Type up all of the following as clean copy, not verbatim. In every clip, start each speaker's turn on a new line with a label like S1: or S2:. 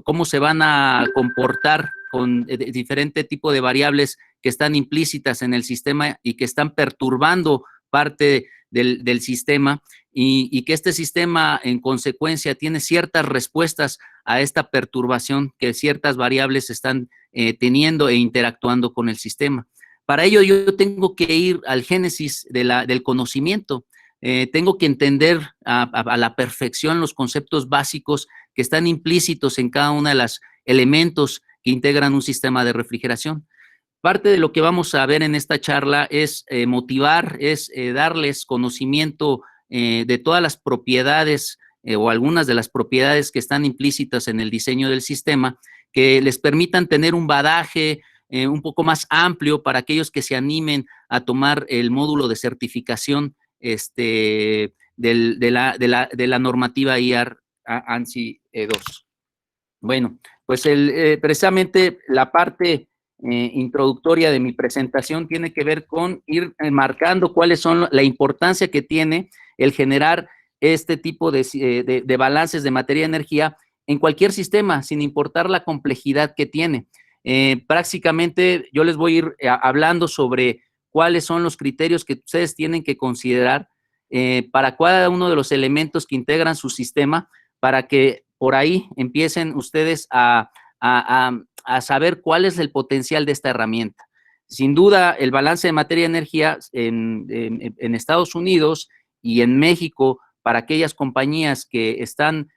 S1: cómo se van a comportar con diferente tipo de variables que están implícitas en el sistema y que están perturbando parte del sistema, y que este sistema en consecuencia tiene ciertas respuestas a esta perturbación que ciertas variables están teniendo e interactuando con el sistema. Para ello yo tengo que ir al génesis del conocimiento. Tengo que entender a la perfección los conceptos básicos que están implícitos en cada uno de los elementos que integran un sistema de refrigeración. Parte de lo que vamos a ver en esta charla es motivar, es darles conocimiento de todas las propiedades o algunas de las propiedades que están implícitas en el diseño del sistema, que les permitan tener un bagaje un poco más amplio para aquellos que se animen a tomar el módulo de certificación de la normativa IAR ANSI 2. Bueno, pues precisamente la parte introductoria de mi presentación tiene que ver con ir marcando cuáles son la importancia que tiene el generar este tipo de balances de materia y energía en cualquier sistema, sin importar la complejidad que tiene. Prácticamente yo les voy a ir hablando sobre cuáles son los criterios que ustedes tienen que considerar para cada uno de los elementos que integran su sistema, para que por ahí empiecen ustedes a saber cuál es el potencial de esta herramienta. Sin duda, el balance de materia y energía en Estados Unidos y en México, para aquellas compañías que están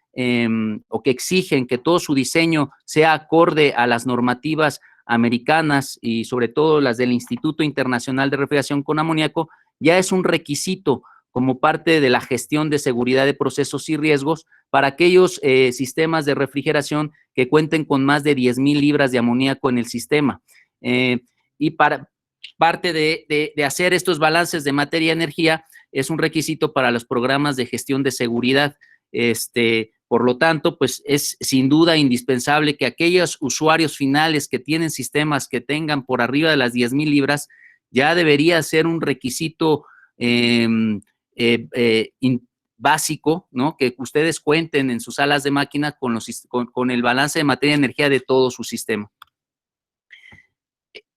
S1: o que exigen que todo su diseño sea acorde a las normativas americanas y sobre todo las del Instituto Internacional de Refrigeración con Amoníaco, ya es un requisito como parte de la gestión de seguridad de procesos y riesgos para aquellos sistemas de refrigeración que cuenten con más de 10,000 libras de amoníaco en el sistema. Y para parte de hacer estos balances de materia y energía es un requisito para los programas de gestión de seguridad. Por lo tanto, pues es sin duda indispensable que aquellos usuarios finales que tienen sistemas que tengan por arriba de las 10,000 libras, ya debería ser un requisito básico, ¿no? Que ustedes cuenten en sus salas de máquina con el balance de materia y energía de todo su sistema.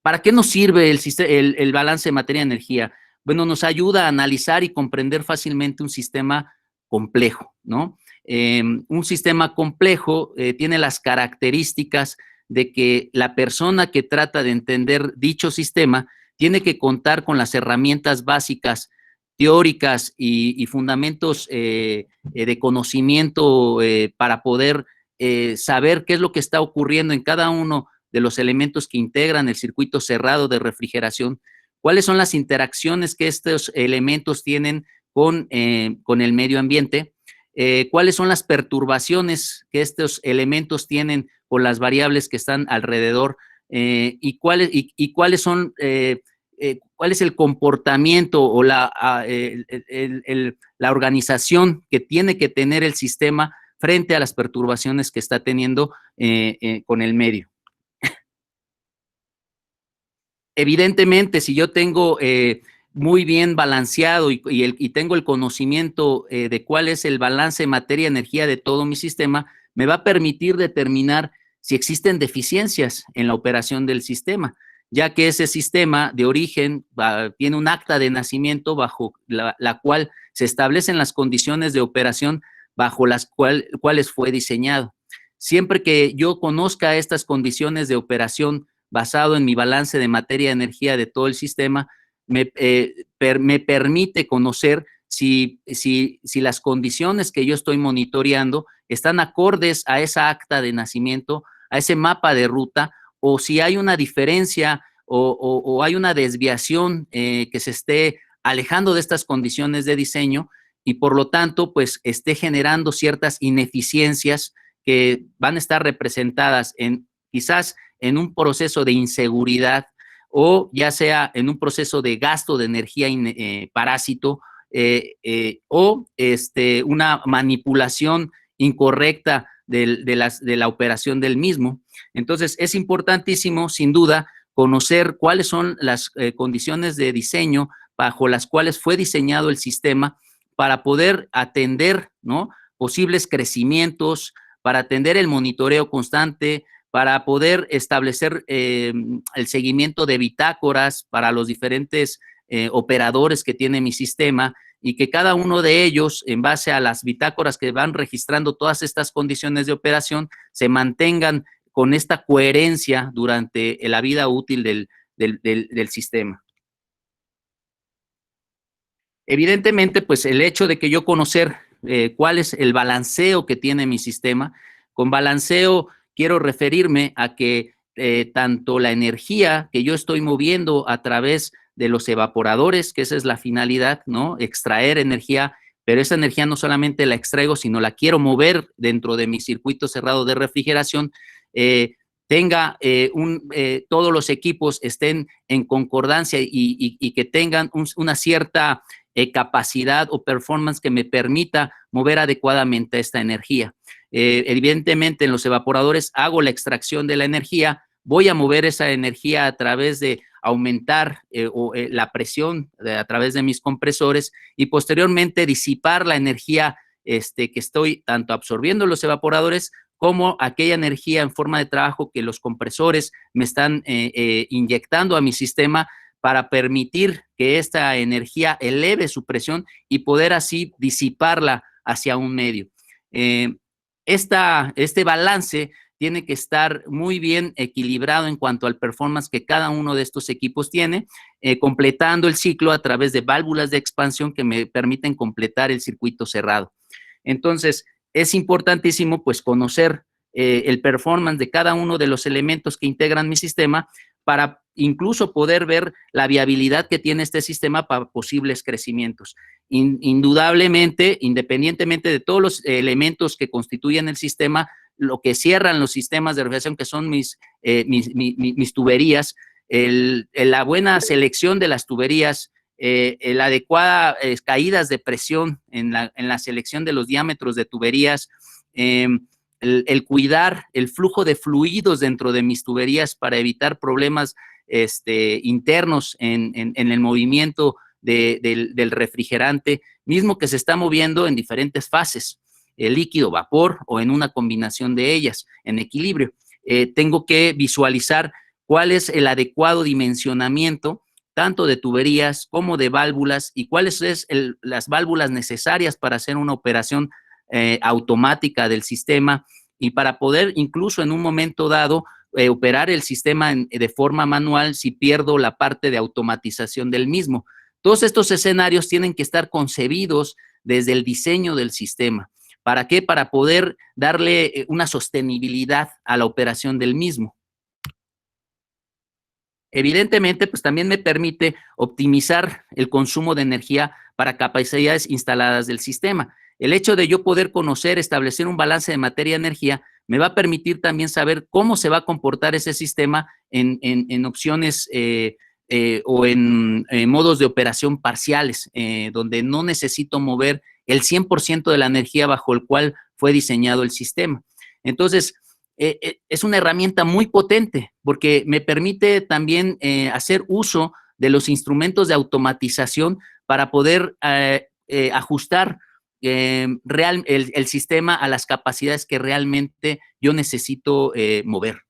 S1: ¿Para qué nos sirve el balance de materia y energía? Bueno, nos ayuda a analizar y comprender fácilmente un sistema complejo, ¿no? Un sistema complejo tiene las características de que la persona que trata de entender dicho sistema tiene que contar con las herramientas básicas teóricas y fundamentos de conocimiento para poder saber qué es lo que está ocurriendo en cada uno de los elementos que integran el circuito cerrado de refrigeración, cuáles son las interacciones que estos elementos tienen con el medio ambiente, cuáles son las perturbaciones que estos elementos tienen con las variables que están alrededor y cuáles son cuál es el comportamiento o la organización que tiene que tener el sistema frente a las perturbaciones que está teniendo con el medio. Evidentemente, si yo tengo muy bien balanceado y tengo el conocimiento de cuál es el balance de materia y energía de todo mi sistema, me va a permitir determinar si existen deficiencias en la operación del sistema, ya que ese sistema de origen tiene un acta de nacimiento bajo la cual se establecen las condiciones de operación bajo las cuales fue diseñado. Siempre que yo conozca estas condiciones de operación basado en mi balance de materia y energía de todo el sistema, me permite conocer si las condiciones que yo estoy monitoreando están acordes a esa acta de nacimiento, a ese mapa de ruta, o si hay una diferencia o hay una desviación que se esté alejando de estas condiciones de diseño y por lo tanto, pues esté generando ciertas ineficiencias que van a estar representadas quizás en un proceso de inseguridad o ya sea en un proceso de gasto de energía parásito o una manipulación incorrecta de la operación del mismo. Entonces, es importantísimo, sin duda, conocer cuáles son las condiciones de diseño bajo las cuales fue diseñado el sistema para poder atender, ¿no?, posibles crecimientos, para atender el monitoreo constante, para poder establecer el seguimiento de bitácoras para los diferentes operadores que tiene mi sistema, y que cada uno de ellos, en base a las bitácoras que van registrando todas estas condiciones de operación, se mantengan con esta coherencia durante la vida útil del sistema. Evidentemente, pues el hecho de que yo conocer cuál es el balanceo que tiene mi sistema, con balanceo quiero referirme a que tanto la energía que yo estoy moviendo a través de los evaporadores, que esa es la finalidad, ¿no? Extraer energía, pero esa energía no solamente la extraigo, sino la quiero mover dentro de mi circuito cerrado de refrigeración, tenga todos los equipos estén en concordancia y que tengan una cierta capacidad o performance que me permita mover adecuadamente esta energía. Evidentemente, en los evaporadores hago la extracción de la energía, voy a mover esa energía a través de aumentar la presión a través de mis compresores y posteriormente disipar la energía que estoy tanto absorbiendo en los evaporadores como aquella energía en forma de trabajo que los compresores me están inyectando a mi sistema para permitir que esta energía eleve su presión y poder así disiparla hacia un medio. Este balance tiene que estar muy bien equilibrado en cuanto al performance que cada uno de estos equipos tiene, completando el ciclo a través de válvulas de expansión que me permiten completar el circuito cerrado. Entonces, es importantísimo pues conocer el performance de cada uno de los elementos que integran mi sistema para incluso poder ver la viabilidad que tiene este sistema para posibles crecimientos. Indudablemente, independientemente de todos los elementos que constituyen el sistema, lo que cierran los sistemas de refrigeración, que son mis tuberías, la buena selección de las tuberías, la adecuada caídas de presión en la selección de los diámetros de tuberías, el cuidar el flujo de fluidos dentro de mis tuberías para evitar problemas internos en el movimiento del refrigerante, mismo que se está moviendo en diferentes fases, el líquido, vapor o en una combinación de ellas, en equilibrio. Tengo que visualizar cuál es el adecuado dimensionamiento tanto de tuberías como de válvulas y cuáles son las válvulas necesarias para hacer una operación automática del sistema y para poder incluso en un momento dado operar el sistema de forma manual si pierdo la parte de automatización del mismo. Todos estos escenarios tienen que estar concebidos desde el diseño del sistema. ¿Para qué? Para poder darle una sostenibilidad a la operación del mismo. Evidentemente, pues también me permite optimizar el consumo de energía para capacidades instaladas del sistema. El hecho de yo poder conocer, establecer un balance de materia-energía, me va a permitir también saber cómo se va a comportar ese sistema en opciones o en modos de operación parciales, donde no necesito mover el 100% de la energía bajo el cual fue diseñado el sistema. Entonces, es una herramienta muy potente porque me permite también hacer uso de los instrumentos de automatización para poder ajustar el sistema a las capacidades que realmente yo necesito mover.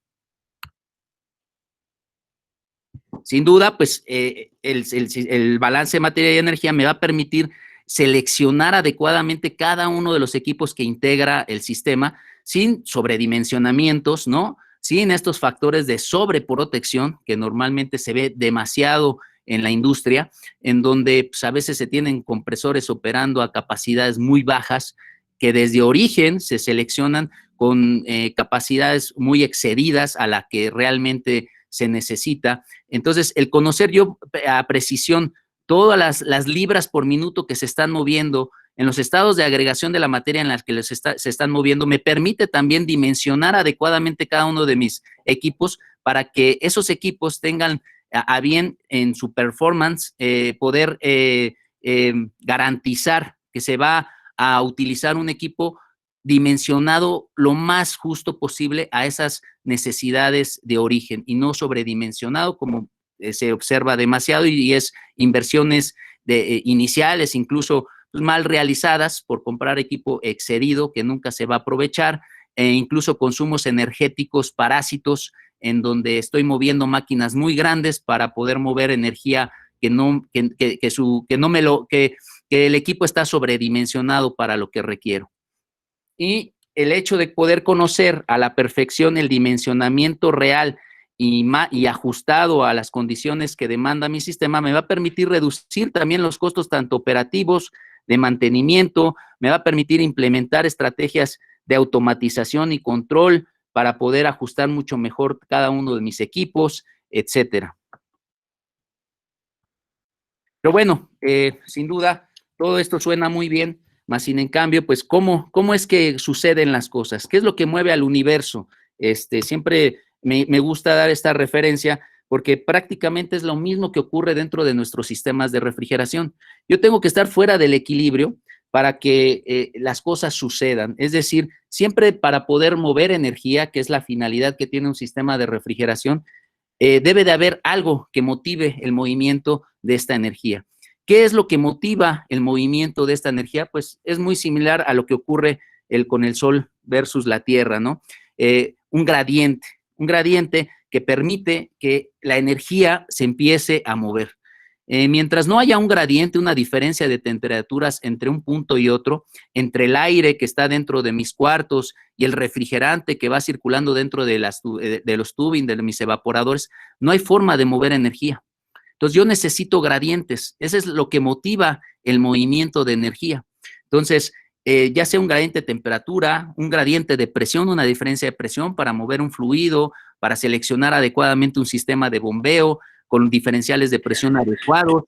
S1: Sin duda, pues el balance de materia y energía me va a permitir seleccionar adecuadamente cada uno de los equipos que integra el sistema sin sobredimensionamientos, ¿no? Sin estos factores de sobreprotección que normalmente se ve demasiado en la industria, en donde pues, a veces se tienen compresores operando a capacidades muy bajas que desde origen se seleccionan con capacidades muy excedidas a la que realmente se necesita. Entonces, el conocer yo a precisión todas las libras por minuto que se están moviendo en los estados de agregación de la materia en las que se están moviendo, me permite también dimensionar adecuadamente cada uno de mis equipos para que esos equipos tengan a bien en su performance poder garantizar que se va a utilizar un equipo dimensionado lo más justo posible a esas necesidades de origen y no sobredimensionado como se observa demasiado y es inversiones iniciales, incluso pues, mal realizadas por comprar equipo excedido que nunca se va a aprovechar incluso consumos energéticos parásitos, en donde estoy moviendo máquinas muy grandes para poder mover energía que el equipo está sobredimensionado para lo que requiero. Y el hecho de poder conocer a la perfección el dimensionamiento real y ajustado a las condiciones que demanda mi sistema, me va a permitir reducir también los costos tanto operativos, de mantenimiento, me va a permitir implementar estrategias de automatización y control para poder ajustar mucho mejor cada uno de mis equipos, etcétera. Pero bueno, sin duda, todo esto suena muy bien, más sin en cambio, pues, ¿cómo es que suceden las cosas? ¿Qué es lo que mueve al universo? Siempre me gusta dar esta referencia porque prácticamente es lo mismo que ocurre dentro de nuestros sistemas de refrigeración. Yo tengo que estar fuera del equilibrio para que las cosas sucedan. Es decir, siempre para poder mover energía, que es la finalidad que tiene un sistema de refrigeración, debe de haber algo que motive el movimiento de esta energía. ¿Qué es lo que motiva el movimiento de esta energía? Pues es muy similar a lo que ocurre con el Sol versus la Tierra, ¿no? Un gradiente que permite que la energía se empiece a mover. Mientras no haya un gradiente, una diferencia de temperaturas entre un punto y otro, entre el aire que está dentro de mis cuartos y el refrigerante que va circulando dentro de los tubing, de mis evaporadores, no hay forma de mover energía. Entonces, yo necesito gradientes. Eso es lo que motiva el movimiento de energía. Entonces, ya sea un gradiente de temperatura, un gradiente de presión, una diferencia de presión para mover un fluido, para seleccionar adecuadamente un sistema de bombeo, con diferenciales de presión adecuados,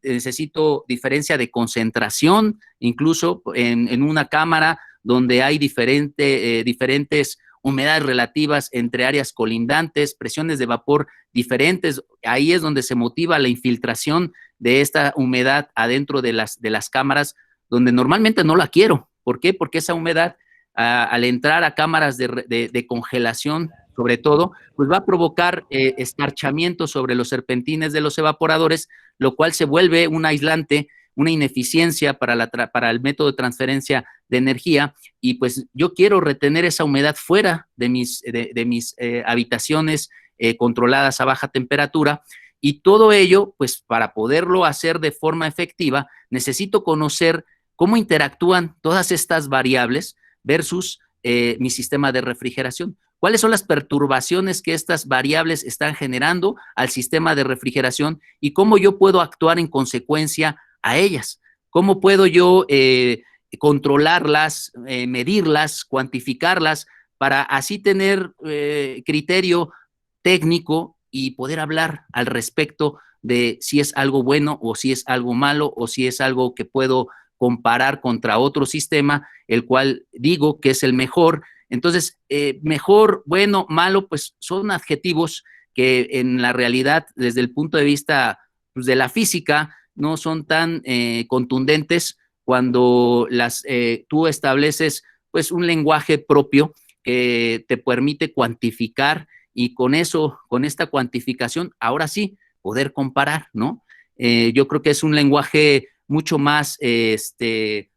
S1: necesito diferencia de concentración, incluso en una cámara donde hay diferentes humedades relativas entre áreas colindantes, presiones de vapor diferentes, ahí es donde se motiva la infiltración de esta humedad adentro de las cámaras, donde normalmente no la quiero. ¿Por qué? Porque esa humedad, al entrar a cámaras de congelación, sobre todo, pues va a provocar escarchamiento sobre los serpentines de los evaporadores, lo cual se vuelve un aislante, una ineficiencia para el método de transferencia de energía, y pues yo quiero retener esa humedad fuera de mis habitaciones controladas a baja temperatura, y todo ello, pues para poderlo hacer de forma efectiva, necesito conocer cómo interactúan todas estas variables versus mi sistema de refrigeración. ¿Cuáles son las perturbaciones que estas variables están generando al sistema de refrigeración y cómo yo puedo actuar en consecuencia a ellas? ¿Cómo puedo yo controlarlas, medirlas, cuantificarlas, para así tener criterio técnico y poder hablar al respecto de si es algo bueno o si es algo malo o si es algo que puedo comparar contra otro sistema, el cual digo que es el mejor? Entonces, mejor, bueno, malo, pues son adjetivos que en la realidad, desde el punto de vista pues, de la física, no son tan contundentes cuando tú estableces pues un lenguaje propio que te permite cuantificar, y con eso, con esta cuantificación, ahora sí, poder comparar, ¿no? Yo creo que es un lenguaje mucho más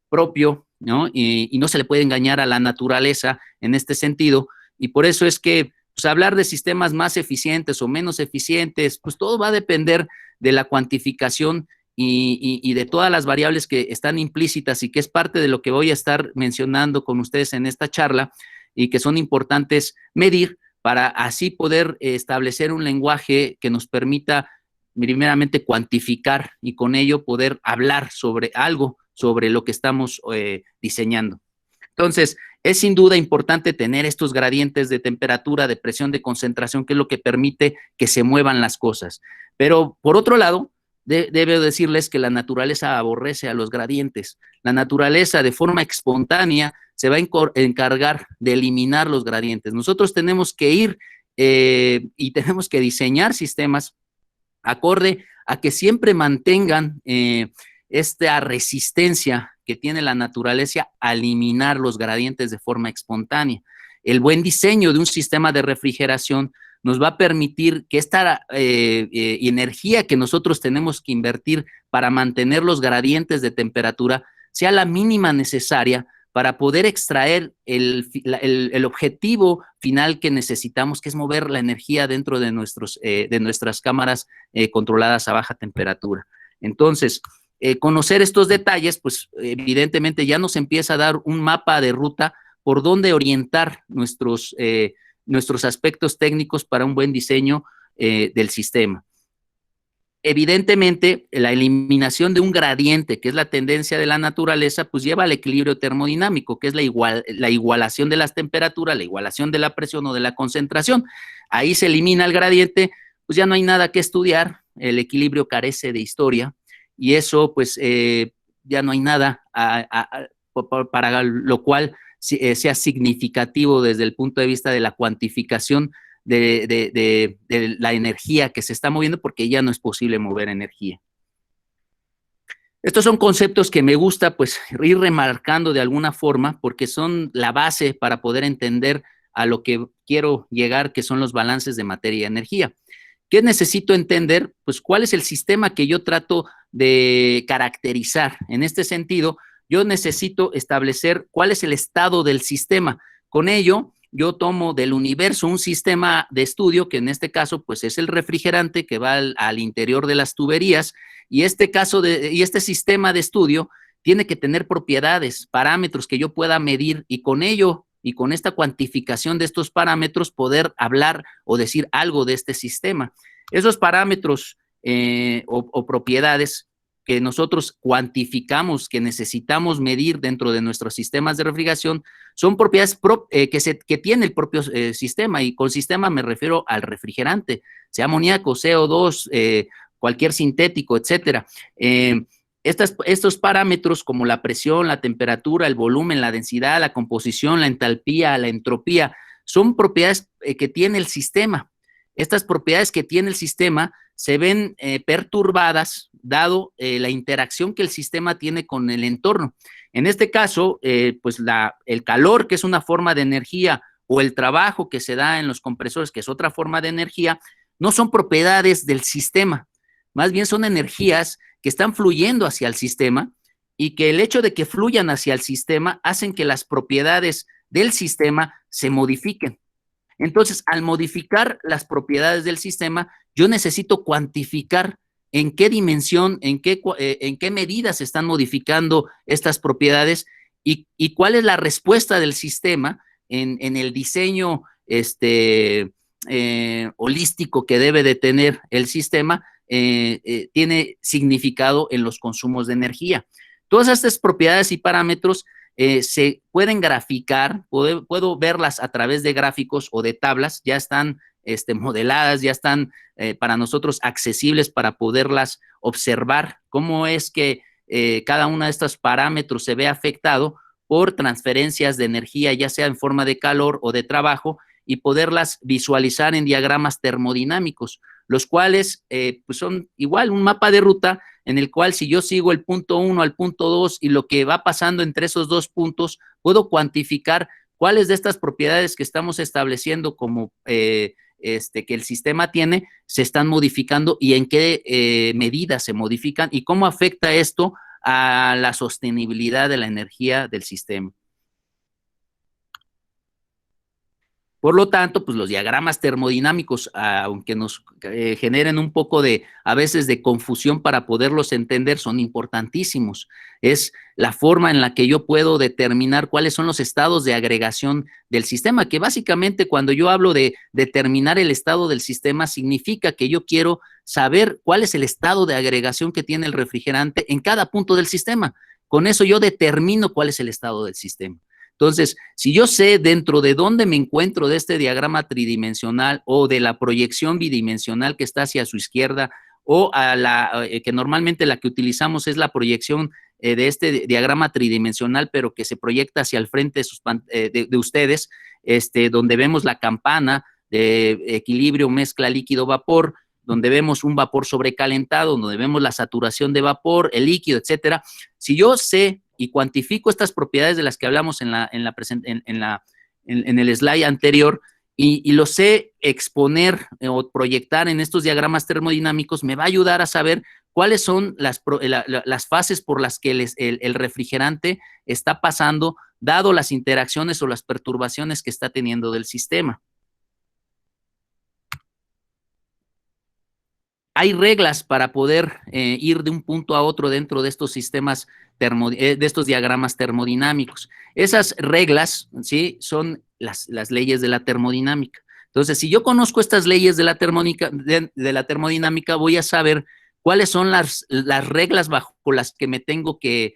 S1: propio, ¿no? Y no se le puede engañar a la naturaleza en este sentido, y por eso es que pues, hablar de sistemas más eficientes o menos eficientes, pues todo va a depender de la cuantificación y de todas las variables que están implícitas y que es parte de lo que voy a estar mencionando con ustedes en esta charla y que son importantes medir para así poder establecer un lenguaje que nos permita primeramente cuantificar y con ello poder hablar sobre algo, sobre lo que estamos diseñando. Entonces, es sin duda importante tener estos gradientes de temperatura, de presión, de concentración, que es lo que permite que se muevan las cosas. Pero, por otro lado, debo decirles que la naturaleza aborrece a los gradientes. La naturaleza, de forma espontánea, se va a encargar de eliminar los gradientes. Nosotros tenemos que ir y tenemos que diseñar sistemas acorde a que siempre mantengan esta resistencia que tiene la naturaleza a eliminar los gradientes de forma espontánea. El buen diseño de un sistema de refrigeración nos va a permitir que esta energía que nosotros tenemos que invertir para mantener los gradientes de temperatura sea la mínima necesaria para poder extraer el objetivo final que necesitamos, que es mover la energía dentro de nuestras cámaras controladas a baja temperatura. Entonces, conocer estos detalles, pues evidentemente ya nos empieza a dar un mapa de ruta por dónde orientar nuestros aspectos técnicos para un buen diseño del sistema. Evidentemente, la eliminación de un gradiente, que es la tendencia de la naturaleza, pues lleva al equilibrio termodinámico, que es la igualación de las temperaturas, la igualación de la presión o de la concentración. Ahí se elimina el gradiente, pues ya no hay nada que estudiar, el equilibrio carece de historia, y eso, pues, ya no hay nada para lo cual sea significativo desde el punto de vista de la cuantificación de la energía que se está moviendo, porque ya no es posible mover energía. Estos son conceptos que me gusta pues ir remarcando de alguna forma, porque son la base para poder entender a lo que quiero llegar, que son los balances de materia y energía. ¿Qué necesito entender? Pues cuál es el sistema que yo trato de caracterizar. En este sentido, yo necesito establecer cuál es el estado del sistema. Con ello, yo tomo del universo un sistema de estudio, que en este caso pues es el refrigerante que va al interior de las tuberías, y este sistema de estudio tiene que tener propiedades, parámetros que yo pueda medir, y con ello y con esta cuantificación de estos parámetros poder hablar o decir algo de este sistema. Esos parámetros o propiedades que nosotros cuantificamos, que necesitamos medir dentro de nuestros sistemas de refrigeración, son propiedades que tiene el propio sistema, y con sistema me refiero al refrigerante, sea amoníaco, CO2, cualquier sintético, etcétera. Estos parámetros como la presión, la temperatura, el volumen, la densidad, la composición, la entalpía, la entropía, son propiedades que tiene el sistema. Estas propiedades que tiene el sistema se ven perturbadas dado la interacción que el sistema tiene con el entorno. En este caso, pues el calor, que es una forma de energía, o el trabajo que se da en los compresores, que es otra forma de energía, no son propiedades del sistema, más bien son energías que están fluyendo hacia el sistema, y que el hecho de que fluyan hacia el sistema hacen que las propiedades del sistema se modifiquen. Entonces, al modificar las propiedades del sistema, yo necesito cuantificar en qué dimensión, en qué medidas se están modificando estas propiedades, y cuál es la respuesta del sistema en el diseño holístico que debe de tener el sistema. Tiene significado en los consumos de energía. Todas estas propiedades y parámetros se pueden graficar, puedo verlas a través de gráficos o de tablas, ya están modeladas, ya están para nosotros accesibles para poderlas observar, cómo es que cada uno de estos parámetros se ve afectado por transferencias de energía, ya sea en forma de calor o de trabajo, y poderlas visualizar en diagramas termodinámicos, los cuales pues son igual un mapa de ruta, en el cual si yo sigo el punto 1 al punto 2 y lo que va pasando entre esos dos puntos, puedo cuantificar cuáles de estas propiedades que estamos estableciendo como que el sistema tiene se están modificando, y en qué medida se modifican, y cómo afecta esto a la sostenibilidad de la energía del sistema. Por lo tanto, pues los diagramas termodinámicos, aunque nos generen un poco a veces de confusión para poderlos entender, son importantísimos. Es la forma en la que yo puedo determinar cuáles son los estados de agregación del sistema, que básicamente cuando yo hablo de determinar el estado del sistema, significa que yo quiero saber cuál es el estado de agregación que tiene el refrigerante en cada punto del sistema. Con eso yo determino cuál es el estado del sistema. Entonces, si yo sé dentro de dónde me encuentro de este diagrama tridimensional, o de la proyección bidimensional que está hacia su izquierda, o que normalmente la que utilizamos es la proyección de este diagrama tridimensional, pero que se proyecta hacia el frente de ustedes, donde vemos la campana de equilibrio mezcla líquido-vapor, donde vemos un vapor sobrecalentado, donde vemos la saturación de vapor, el líquido, etcétera. Si yo sé y cuantifico estas propiedades de las que hablamos en el slide anterior, y lo sé exponer o proyectar en estos diagramas termodinámicos, me va a ayudar a saber cuáles son las fases por las que el refrigerante está pasando dado las interacciones o las perturbaciones que está teniendo del sistema. Hay reglas para poder ir de un punto a otro dentro de estos sistemas, de estos diagramas termodinámicos. Esas reglas, ¿sí?, son las leyes de la termodinámica. Entonces, si yo conozco estas leyes de la termodinámica, voy a saber cuáles son las reglas bajo las que me tengo que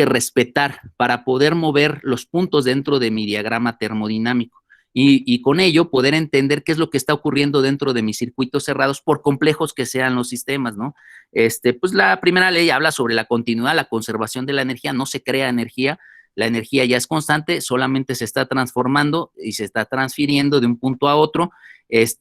S1: respetar para poder mover los puntos dentro de mi diagrama termodinámico. Y con ello poder entender qué es lo que está ocurriendo dentro de mis circuitos cerrados, por complejos que sean los sistemas, ¿no? Pues la primera ley habla sobre la continuidad, la conservación de la energía. No se crea energía, la energía ya es constante, solamente se está transformando y se está transfiriendo de un punto a otro.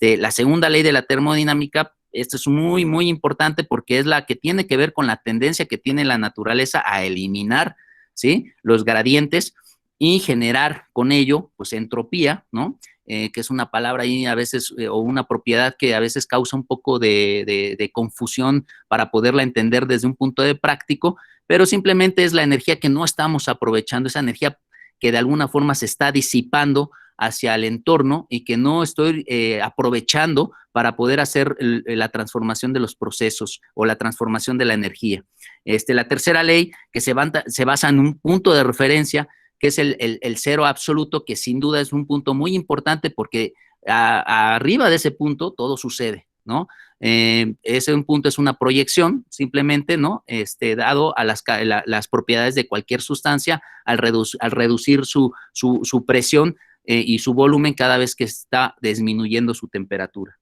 S1: La segunda ley de la termodinámica, esto es muy, muy importante porque es la que tiene que ver con la tendencia que tiene la naturaleza a eliminar, ¿sí?, los gradientes y generar con ello, pues, entropía, ¿no? Que es una palabra ahí a veces, o una propiedad que a veces causa un poco de confusión para poderla entender desde un punto de práctico, pero simplemente es la energía que no estamos aprovechando, esa energía que de alguna forma se está disipando hacia el entorno y que no estoy aprovechando para poder hacer la transformación de los procesos o la transformación de la energía. La tercera ley, que se basa en un punto de referencia, que es el cero absoluto, que sin duda es un punto muy importante porque arriba de ese punto todo sucede, ¿no? Ese punto es una proyección, simplemente, ¿no? Dado a las propiedades de cualquier sustancia al reducir su presión y su volumen cada vez que está disminuyendo su temperatura.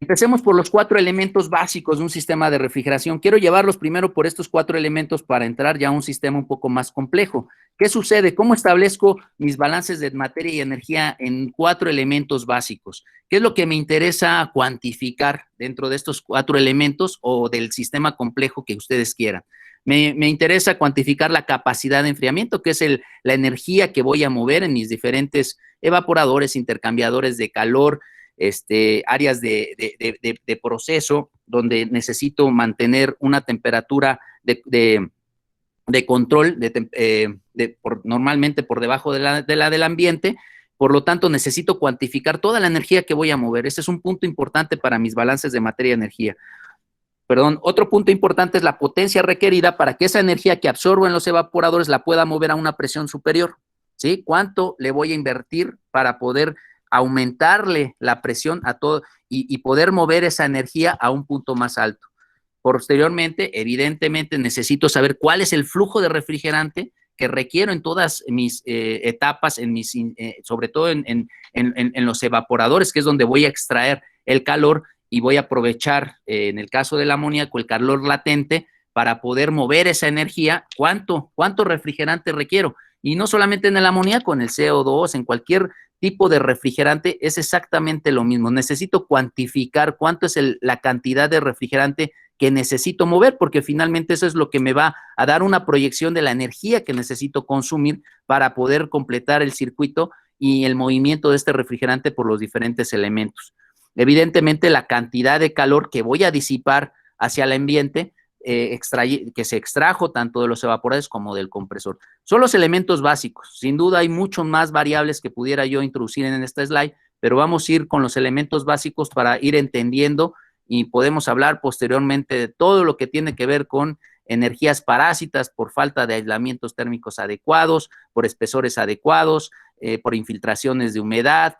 S1: Empecemos por los 4 elementos básicos de un sistema de refrigeración. Quiero llevarlos primero por estos 4 elementos para entrar ya a un sistema un poco más complejo. ¿Qué sucede? ¿Cómo establezco mis balances de materia y energía en 4 elementos básicos? ¿Qué es lo que me interesa cuantificar dentro de estos 4 elementos o del sistema complejo que ustedes quieran? Me interesa cuantificar la capacidad de enfriamiento, que es la energía que voy a mover en mis diferentes evaporadores, intercambiadores de calor, áreas de proceso donde necesito mantener una temperatura de control normalmente por debajo de la del ambiente. Por lo tanto, necesito cuantificar toda la energía que voy a mover. Ese es un punto importante para mis balances de materia y energía. Perdón, otro punto importante es la potencia requerida para que esa energía que absorbo en los evaporadores la pueda mover a una presión superior, ¿sí? ¿Cuánto le voy a invertir para poder aumentarle la presión a todo y poder mover esa energía a un punto más alto? Posteriormente, evidentemente, necesito saber cuál es el flujo de refrigerante que requiero en todas mis etapas, sobre todo en los evaporadores, que es donde voy a extraer el calor y voy a aprovechar, en el caso del amoníaco, el calor latente para poder mover esa energía. ¿Cuánto refrigerante requiero? Y no solamente en el amoníaco, en el CO2, en cualquier tipo de refrigerante es exactamente lo mismo. Necesito cuantificar cuánto es la cantidad de refrigerante que necesito mover, porque finalmente eso es lo que me va a dar una proyección de la energía que necesito consumir para poder completar el circuito y el movimiento de este refrigerante por los diferentes elementos. Evidentemente, la cantidad de calor que voy a disipar hacia el ambiente, que se extrajo tanto de los evaporadores como del compresor. Son los elementos básicos. Sin duda hay mucho más variables que pudiera yo introducir en esta slide, pero vamos a ir con los elementos básicos para ir entendiendo y podemos hablar posteriormente de todo lo que tiene que ver con energías parásitas por falta de aislamientos térmicos adecuados, por espesores adecuados, por infiltraciones de humedad,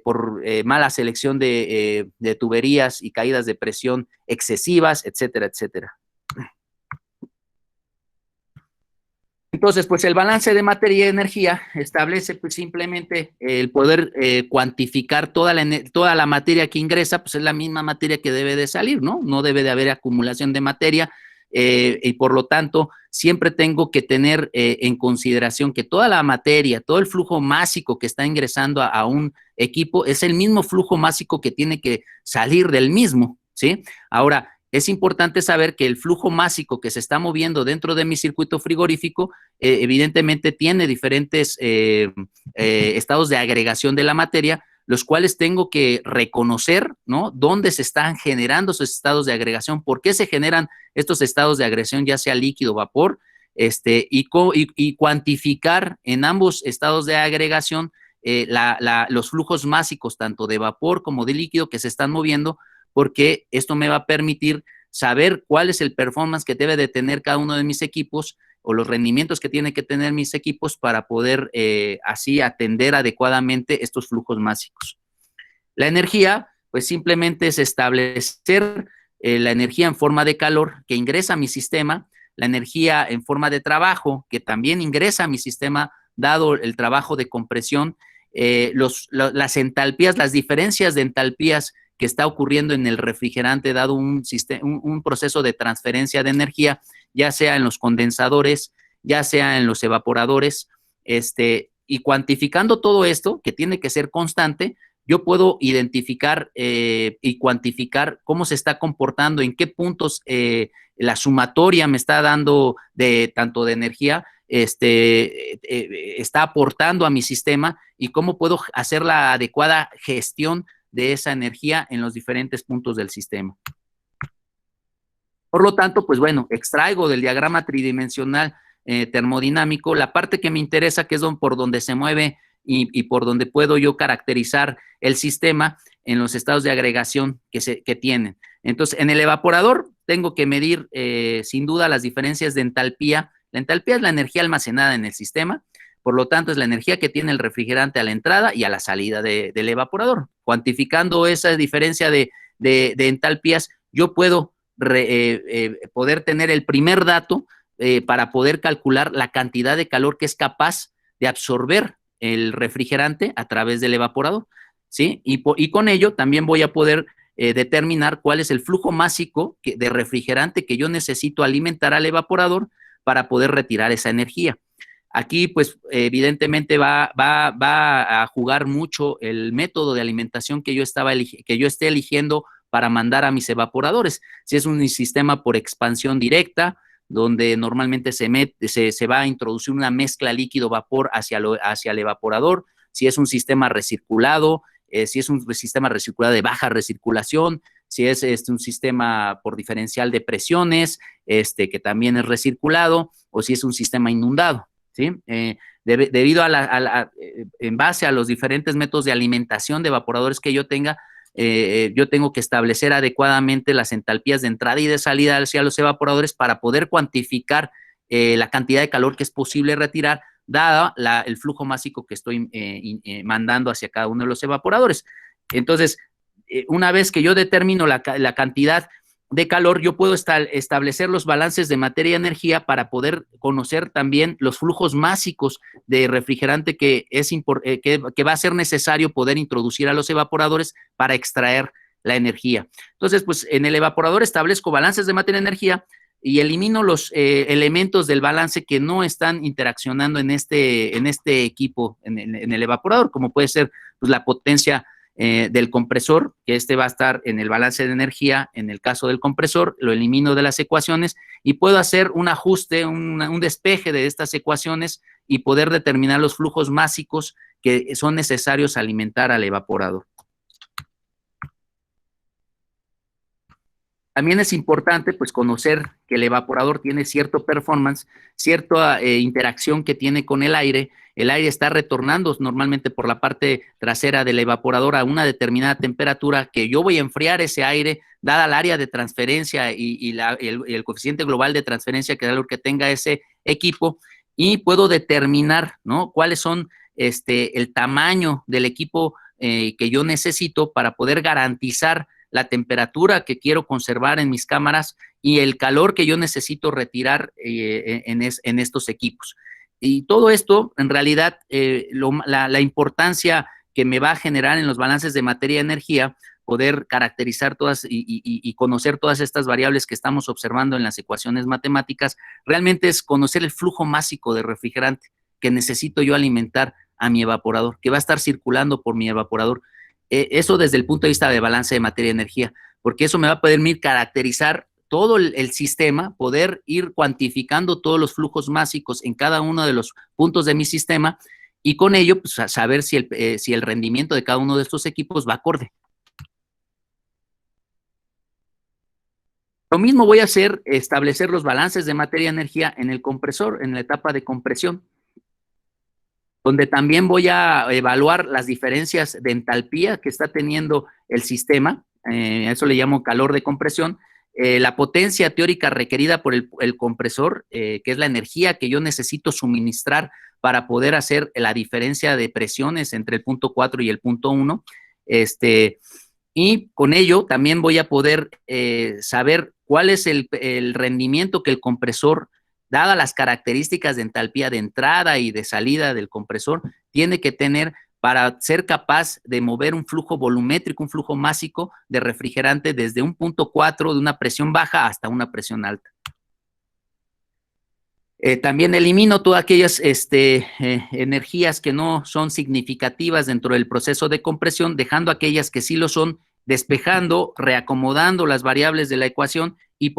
S1: por mala selección de tuberías y caídas de presión excesivas, etcétera, etcétera. Entonces, pues el balance de materia y energía establece pues simplemente el poder cuantificar toda la materia que ingresa, pues es la misma materia que debe de salir, ¿no? No debe de haber acumulación de materia y por lo tanto siempre tengo que tener en consideración que toda la materia, todo el flujo másico que está ingresando a un equipo es el mismo flujo másico que tiene que salir del mismo, ¿sí? Ahora, es importante saber que el flujo másico que se está moviendo dentro de mi circuito frigorífico evidentemente tiene diferentes estados de agregación de la materia, los cuales tengo que reconocer, ¿no? Dónde se están generando esos estados de agregación, por qué se generan estos estados de agregación, ya sea líquido o vapor, y cuantificar en ambos estados de agregación los flujos másicos, tanto de vapor como de líquido, que se están moviendo, porque esto me va a permitir saber cuál es el performance que debe de tener cada uno de mis equipos o los rendimientos que tienen que tener mis equipos para poder así atender adecuadamente estos flujos másicos. La energía, pues simplemente es establecer la energía en forma de calor que ingresa a mi sistema, la energía en forma de trabajo que también ingresa a mi sistema dado el trabajo de compresión, las entalpías, las diferencias de entalpías que está ocurriendo en el refrigerante dado un proceso de transferencia de energía, ya sea en los condensadores, ya sea en los evaporadores, y cuantificando todo esto, que tiene que ser constante, yo puedo identificar y cuantificar cómo se está comportando, en qué puntos la sumatoria me está dando tanto de energía, está aportando a mi sistema y cómo puedo hacer la adecuada gestión de esa energía en los diferentes puntos del sistema. Por lo tanto, pues bueno, extraigo del diagrama tridimensional termodinámico la parte que me interesa, que es por donde se mueve y por donde puedo yo caracterizar el sistema en los estados de agregación que tienen. Entonces, en el evaporador tengo que medir sin duda las diferencias de entalpía. La entalpía es la energía almacenada en el sistema, por lo tanto es la energía que tiene el refrigerante a la entrada y a la salida del evaporador. Cuantificando esa diferencia de entalpías, yo puedo poder tener el primer dato para poder calcular la cantidad de calor que es capaz de absorber el refrigerante a través del evaporador, ¿sí? Y con ello también voy a poder determinar cuál es el flujo másico de refrigerante que yo necesito alimentar al evaporador para poder retirar esa energía. Aquí, pues, evidentemente va a jugar mucho el método de alimentación que yo esté eligiendo para mandar a mis evaporadores. Si es un sistema por expansión directa, donde normalmente se va a introducir una mezcla líquido-vapor hacia el evaporador. Si es un sistema recirculado, si es un sistema recirculado de baja recirculación, si es un sistema por diferencial de presiones, que también es recirculado, o si es un sistema inundado, ¿sí? Debido en base a los diferentes métodos de alimentación de evaporadores que yo tenga, yo tengo que establecer adecuadamente las entalpías de entrada y de salida hacia los evaporadores para poder cuantificar la cantidad de calor que es posible retirar, dado el flujo másico que estoy mandando hacia cada uno de los evaporadores. Entonces, una vez que yo determino la cantidad de calor, yo puedo establecer los balances de materia y energía para poder conocer también los flujos másicos de refrigerante que va a ser necesario poder introducir a los evaporadores para extraer la energía. Entonces, pues en el evaporador establezco balances de materia y energía y elimino los elementos del balance que no están interaccionando en este equipo, en el evaporador, como puede ser pues, la potencia del compresor, que va a estar en el balance de energía. En el caso del compresor, lo elimino de las ecuaciones y puedo hacer un ajuste, un despeje de estas ecuaciones y poder determinar los flujos másicos que son necesarios alimentar al evaporador. También es importante pues conocer que el evaporador tiene cierto performance, cierta interacción que tiene con el aire. El aire está retornando normalmente por la parte trasera del evaporador a una determinada temperatura que yo voy a enfriar ese aire, dada el área de transferencia y el coeficiente global de transferencia que es lo que tenga ese equipo, y puedo determinar, ¿no?, cuáles son el tamaño del equipo que yo necesito para poder garantizar la temperatura que quiero conservar en mis cámaras y el calor que yo necesito retirar en estos equipos. Y todo esto, en realidad, la importancia que me va a generar en los balances de materia y energía, poder caracterizar todas y conocer todas estas variables que estamos observando en las ecuaciones matemáticas, realmente es conocer el flujo másico de refrigerante que necesito yo alimentar a mi evaporador, que va a estar circulando por mi evaporador. Eso desde el punto de vista de balance de materia y energía, porque eso me va a permitir caracterizar todo el sistema, poder ir cuantificando todos los flujos másicos en cada uno de los puntos de mi sistema y con ello, pues, saber si el rendimiento de cada uno de estos equipos va acorde. Lo mismo voy a hacer, establecer los balances de materia-energía en el compresor, en la etapa de compresión, donde también voy a evaluar las diferencias de entalpía que está teniendo el sistema, eso le llamo calor de compresión, la potencia teórica requerida por el compresor, que es la energía que yo necesito suministrar para poder hacer la diferencia de presiones entre el punto 4 y el punto 1, y con ello también voy a poder saber cuál es el rendimiento que el compresor, dadas las características de entalpía de entrada y de salida del compresor, tiene que tener para ser capaz de mover un flujo volumétrico, un flujo másico de refrigerante desde un punto 4 de una presión baja hasta una presión alta. También elimino todas aquellas energías que no son significativas dentro del proceso de compresión, dejando aquellas que sí lo son, despejando, reacomodando las variables de la ecuación y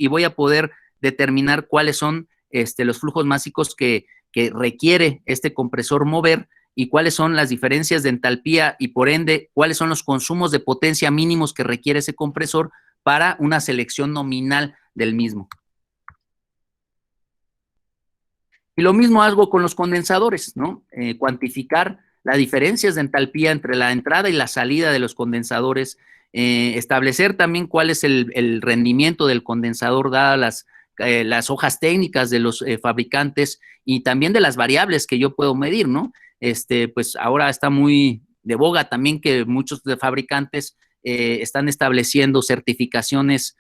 S1: voy a poder determinar cuáles son los flujos másicos que requiere este compresor mover y cuáles son las diferencias de entalpía y por ende cuáles son los consumos de potencia mínimos que requiere ese compresor para una selección nominal del mismo. Y lo mismo hago con los condensadores, ¿no? Cuantificar las diferencias de entalpía entre la entrada y la salida de los condensadores, establecer también cuál es el rendimiento del condensador dadas las hojas técnicas de los fabricantes y también de las variables que yo puedo medir, ¿no? Pues ahora está muy de boga también que muchos de fabricantes están estableciendo certificaciones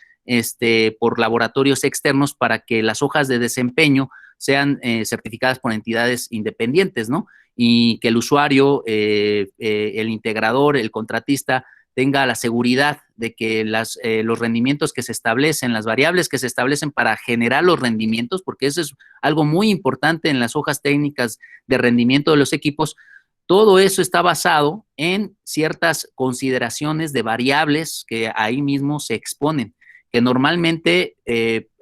S1: por laboratorios externos para que las hojas de desempeño sean certificadas por entidades independientes, ¿no? Y que el usuario, el integrador, el contratista, tenga la seguridad de que los rendimientos que se establecen, las variables que se establecen para generar los rendimientos, porque eso es algo muy importante en las hojas técnicas de rendimiento de los equipos, todo eso está basado en ciertas consideraciones de variables que ahí mismo se exponen, que normalmente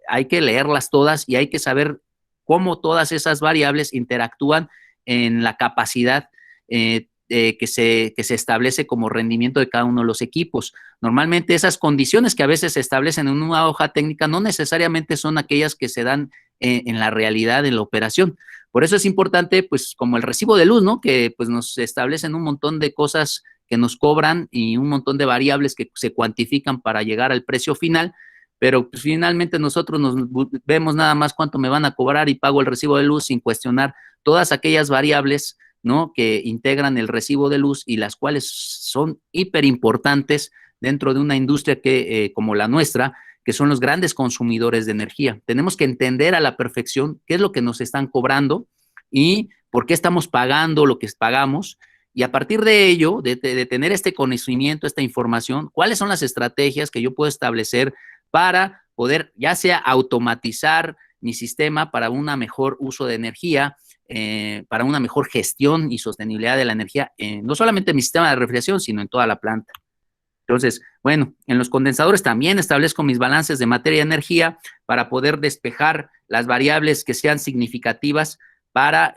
S1: hay que leerlas todas y hay que saber cómo todas esas variables interactúan en la capacidad que se establece como rendimiento de cada uno de los equipos. Normalmente esas condiciones que a veces se establecen en una hoja técnica no necesariamente son aquellas que se dan en la realidad, en la operación. Por eso es importante, pues, como el recibo de luz, ¿no? Que pues nos establecen un montón de cosas que nos cobran y un montón de variables que se cuantifican para llegar al precio final, pero pues, finalmente nosotros nos vemos nada más cuánto me van a cobrar y pago el recibo de luz sin cuestionar todas aquellas variables, ¿no? Que integran el recibo de luz y las cuales son hiper importantes dentro de una industria como la nuestra, que son los grandes consumidores de energía. Tenemos que entender a la perfección qué es lo que nos están cobrando y por qué estamos pagando lo que pagamos. Y a partir de ello, de tener este conocimiento, esta información, cuáles son las estrategias que yo puedo establecer para poder ya sea automatizar mi sistema para un mejor uso de energía, para una mejor gestión y sostenibilidad de la energía, no solamente en mi sistema de refrigeración, sino en toda la planta. Entonces, bueno, en los condensadores también establezco mis balances de materia y energía para poder despejar las variables que sean significativas para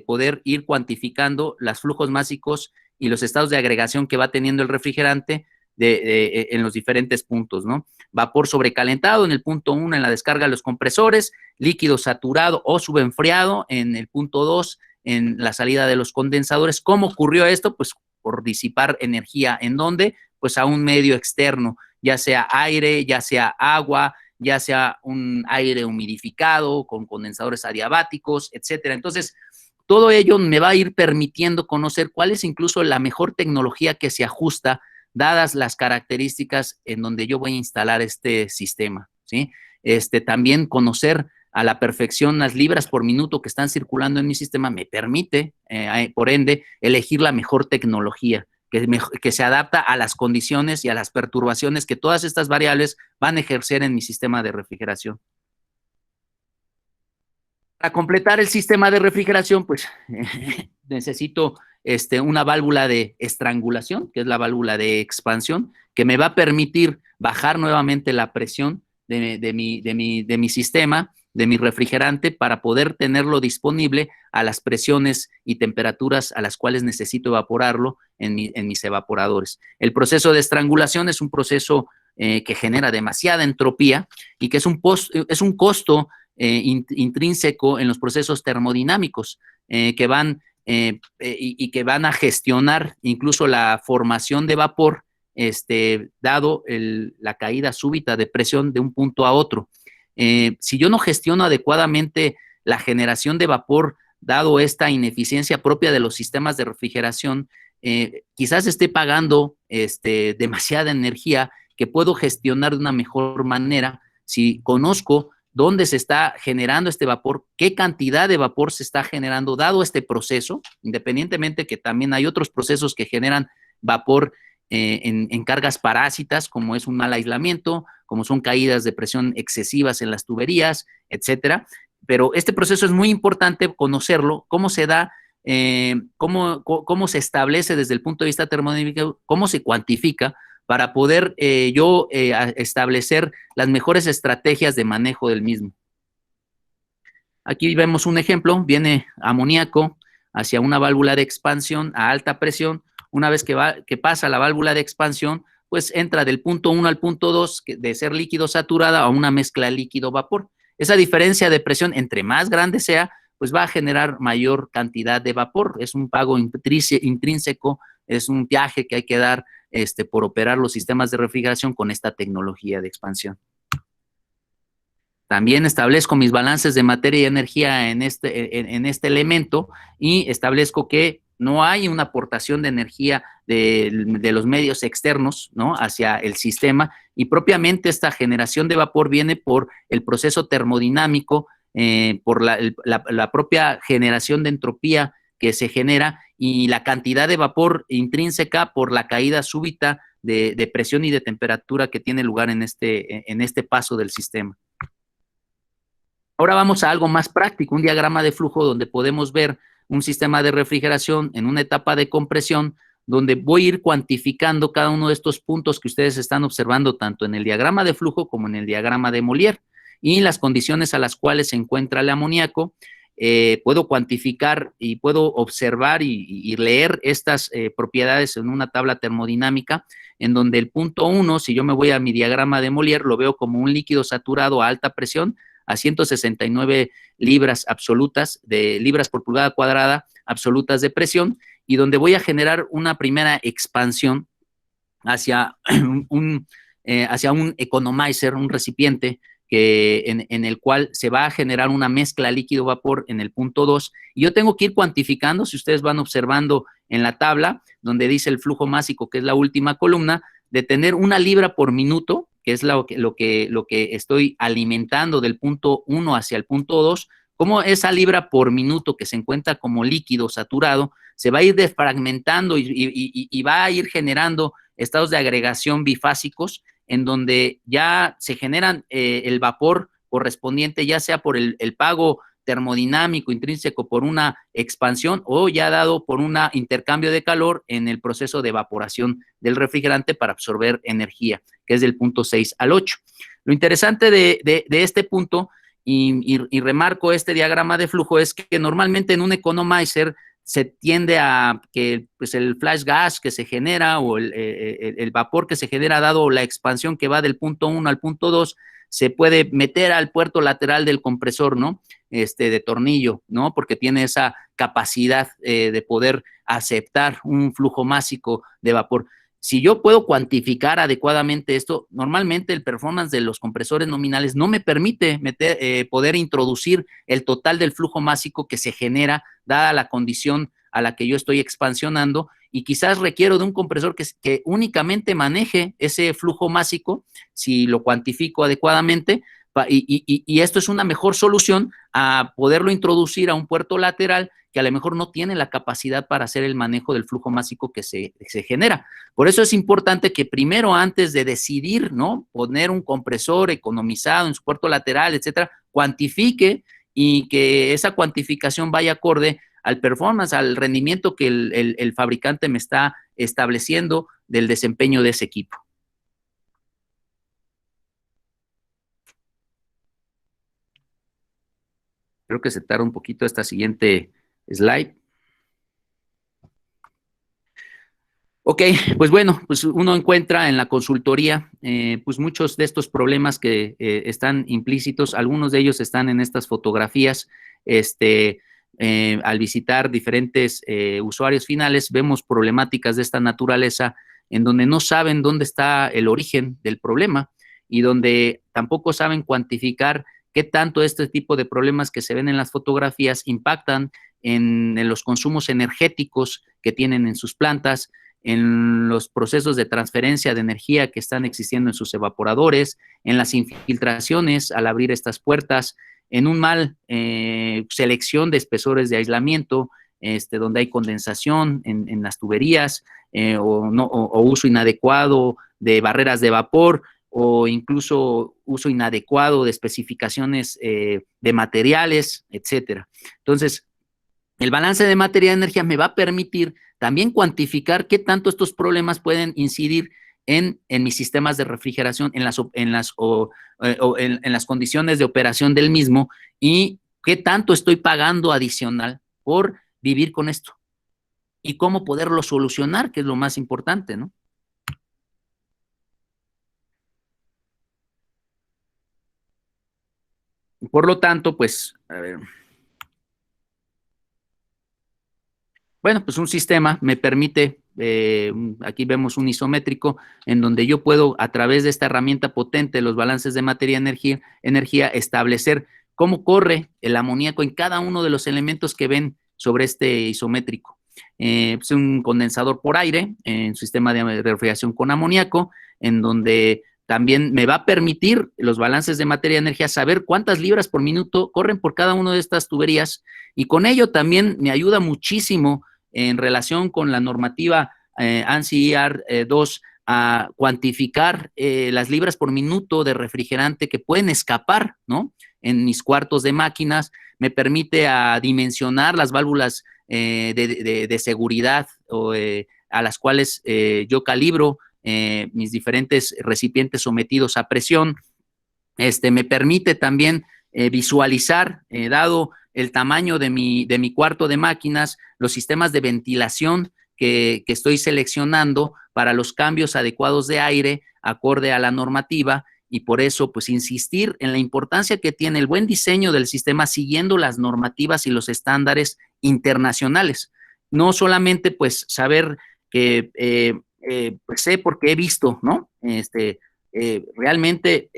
S1: poder ir cuantificando los flujos másicos y los estados de agregación que va teniendo el refrigerante en los diferentes puntos, ¿no? Vapor sobrecalentado en el punto 1 en la descarga de los compresores, líquido saturado o subenfriado en el punto 2 en la salida de los condensadores. ¿Cómo ocurrió esto? Pues por disipar energía. ¿En dónde? Pues a un medio externo, ya sea aire, ya sea agua, ya sea un aire humidificado con condensadores adiabáticos, etcétera. Entonces, todo ello me va a ir permitiendo conocer cuál es incluso la mejor tecnología que se ajusta dadas las características en donde yo voy a instalar este sistema, ¿sí? También conocer a la perfección las libras por minuto que están circulando en mi sistema me permite, por ende, elegir la mejor tecnología que se adapta a las condiciones y a las perturbaciones que todas estas variables van a ejercer en mi sistema de refrigeración. Para completar el sistema de refrigeración, pues necesito una válvula de estrangulación, que es la válvula de expansión, que me va a permitir bajar nuevamente la presión de mi sistema de mi refrigerante para poder tenerlo disponible a las presiones y temperaturas a las cuales necesito evaporarlo en mis evaporadores. El proceso de estrangulación es un proceso que genera demasiada entropía y que es un costo intrínseco en los procesos termodinámicos que van y que van a gestionar incluso la formación de vapor, dado la caída súbita de presión de un punto a otro. Si yo no gestiono adecuadamente la generación de vapor, dado esta ineficiencia propia de los sistemas de refrigeración, quizás esté pagando demasiada energía que puedo gestionar de una mejor manera si conozco dónde se está generando este vapor, qué cantidad de vapor se está generando dado este proceso, independientemente que también hay otros procesos que generan vapor en cargas parásitas, como es un mal aislamiento, como son caídas de presión excesivas en las tuberías, etcétera. Pero este proceso es muy importante conocerlo, cómo se da, cómo se establece desde el punto de vista termodinámico, cómo se cuantifica, para poder yo establecer las mejores estrategias de manejo del mismo. Aquí vemos un ejemplo, viene amoníaco hacia una válvula de expansión a alta presión. Una vez que pasa la válvula de expansión, pues entra del punto 1 al punto 2, de ser líquido saturada a una mezcla líquido-vapor. Esa diferencia de presión, entre más grande sea, pues va a generar mayor cantidad de vapor. Es un pago intrínseco, es un viaje que hay que dar por operar los sistemas de refrigeración con esta tecnología de expansión. También establezco mis balances de materia y energía en este elemento y establezco que no hay una aportación de energía de los medios externos, ¿no?, hacia el sistema, y propiamente esta generación de vapor viene por el proceso termodinámico, por la propia generación de entropía que se genera y la cantidad de vapor intrínseca por la caída súbita de presión y de temperatura que tiene lugar en este paso del sistema. Ahora vamos a algo más práctico, un diagrama de flujo donde podemos ver un sistema de refrigeración en una etapa de compresión, donde voy a ir cuantificando cada uno de estos puntos que ustedes están observando tanto en el diagrama de flujo como en el diagrama de Mollier y las condiciones a las cuales se encuentra el amoníaco. Puedo cuantificar y puedo observar y leer estas propiedades en una tabla termodinámica, en donde el punto 1, si yo me voy a mi diagrama de Mollier, lo veo como un líquido saturado a alta presión, a 169 libras absolutas, libras por pulgada cuadrada absolutas de presión, y donde voy a generar una primera expansión hacia hacia un economizer, un recipiente en el cual se va a generar una mezcla líquido-vapor en el punto 2, y yo tengo que ir cuantificando, si ustedes van observando en la tabla, donde dice el flujo másico, que es la última columna, de tener 1 libra por minuto, que es lo que estoy alimentando del punto 1 hacia el punto 2, como esa libra por minuto que se encuentra como líquido saturado, se va a ir desfragmentando y va a ir generando estados de agregación bifásicos, en donde ya se generan el vapor correspondiente, ya sea por el pago termodinámico intrínseco por una expansión o ya dado por un intercambio de calor en el proceso de evaporación del refrigerante para absorber energía, que es del punto 6 al 8. Lo interesante de este punto, y remarco este diagrama de flujo, es que normalmente en un economizer se tiende a que pues, el flash gas que se genera o el vapor que se genera dado la expansión que va del punto 1 al punto 2, se puede meter al puerto lateral del compresor, ¿no? De tornillo, ¿no? Porque tiene esa capacidad de poder aceptar un flujo másico de vapor. Si yo puedo cuantificar adecuadamente esto, normalmente el performance de los compresores nominales no me permite poder introducir el total del flujo másico que se genera dada la condición a la que yo estoy expansionando, y quizás requiero de un compresor que únicamente maneje ese flujo másico si lo cuantifico adecuadamente, y esto es una mejor solución a poderlo introducir a un puerto lateral que a lo mejor no tiene la capacidad para hacer el manejo del flujo másico que se genera. Por eso es importante que primero, antes de decidir, ¿no?, poner un compresor economizado en su puerto lateral, etcétera, cuantifique, y que esa cuantificación vaya acorde al performance, al rendimiento que el fabricante me está estableciendo del desempeño de ese equipo. Creo que se tarda un poquito esta siguiente slide. Ok, pues bueno, pues uno encuentra en la consultoría pues muchos de estos problemas que están implícitos, algunos de ellos están en estas fotografías. Al visitar diferentes usuarios finales, vemos problemáticas de esta naturaleza en donde no saben dónde está el origen del problema y donde tampoco saben cuantificar qué tanto este tipo de problemas que se ven en las fotografías impactan en los consumos energéticos que tienen en sus plantas, en los procesos de transferencia de energía que están existiendo en sus evaporadores, en las infiltraciones al abrir estas puertas, en un mal selección de espesores de aislamiento, donde hay condensación en las tuberías, o uso inadecuado de barreras de vapor, o incluso uso inadecuado de especificaciones de materiales, etcétera. Entonces, el balance de materia y energía me va a permitir también cuantificar qué tanto estos problemas pueden incidir en mis sistemas de refrigeración, en las condiciones de operación del mismo, y qué tanto estoy pagando adicional por vivir con esto y cómo poderlo solucionar, que es lo más importante, ¿no? Por lo tanto, pues, a ver, bueno, pues un sistema me permite, aquí vemos un isométrico, en donde yo puedo, a través de esta herramienta potente, los balances de materia y energía, establecer cómo corre el amoníaco en cada uno de los elementos que ven sobre este isométrico. Es un condensador por aire, en sistema de refrigeración con amoníaco, en donde también me va a permitir los balances de materia y energía saber cuántas libras por minuto corren por cada una de estas tuberías, y con ello también me ayuda muchísimo en relación con la normativa ANSI ER2 a cuantificar las libras por minuto de refrigerante que pueden escapar, ¿no?, en mis cuartos de máquinas. Me permite a dimensionar las válvulas de seguridad a las cuales yo calibro mis diferentes recipientes sometidos a presión. Me permite también visualizar, dado el tamaño de mi cuarto de máquinas, los sistemas de ventilación que estoy seleccionando para los cambios adecuados de aire acorde a la normativa, y por eso pues insistir en la importancia que tiene el buen diseño del sistema siguiendo las normativas y los estándares internacionales. No solamente pues saber que pues sé porque he visto, ¿no? Realmente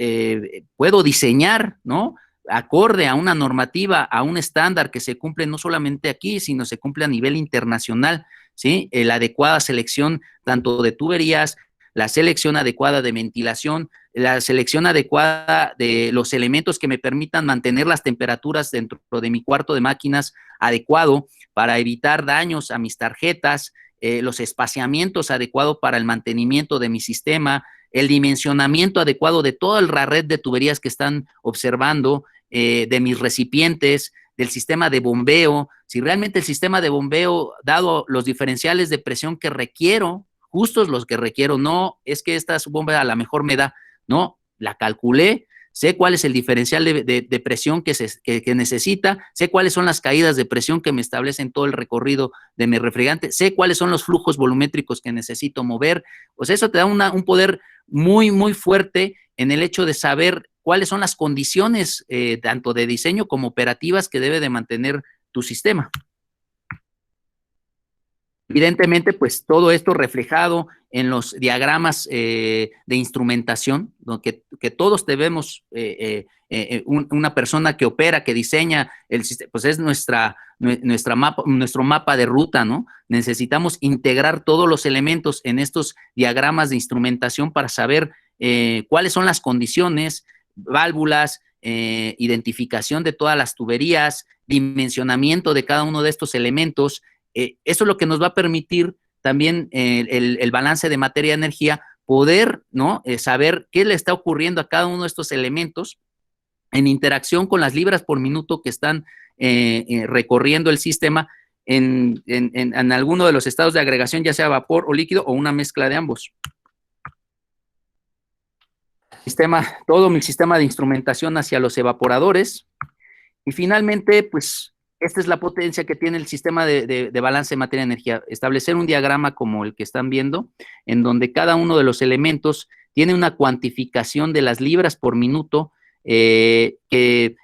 S1: puedo diseñar, ¿no?, acorde a una normativa, a un estándar que se cumple no solamente aquí, sino se cumple a nivel internacional, ¿sí? La adecuada selección tanto de tuberías, la selección adecuada de ventilación, la selección adecuada de los elementos que me permitan mantener las temperaturas dentro de mi cuarto de máquinas adecuado para evitar daños a mis tarjetas, los espaciamientos adecuados para el mantenimiento de mi sistema, el dimensionamiento adecuado de toda la red de tuberías que están observando, de mis recipientes, del sistema de bombeo, si realmente el sistema de bombeo, dado los diferenciales de presión que requiero, justos los que requiero, no es que esta bomba a lo mejor me da, no, la calculé, sé cuál es el diferencial de presión que necesita, sé cuáles son las caídas de presión que me establecen todo el recorrido de mi refrigerante, sé cuáles son los flujos volumétricos que necesito mover. O sea, eso te da un poder muy, muy fuerte en el hecho de saber cuáles son las condiciones, tanto de diseño como operativas, que debe de mantener tu sistema. Evidentemente, pues todo esto reflejado en los diagramas de instrumentación, ¿no?, que todos debemos, una persona que opera, que diseña el sistema, pues es nuestro mapa de ruta, ¿no? Necesitamos integrar todos los elementos en estos diagramas de instrumentación para saber cuáles son las condiciones, válvulas, identificación de todas las tuberías, dimensionamiento de cada uno de estos elementos. Eso es lo que nos va a permitir también el balance de materia-energía, poder, ¿no?, saber qué le está ocurriendo a cada uno de estos elementos en interacción con las libras por minuto que están recorriendo el sistema en alguno de los estados de agregación, ya sea vapor o líquido o una mezcla de ambos. Todo mi sistema de instrumentación hacia los evaporadores. Y finalmente, pues, esta es la potencia que tiene el sistema de balance de materia-energía. Establecer un diagrama como el que están viendo, en donde cada uno de los elementos tiene una cuantificación de las libras por minuto, que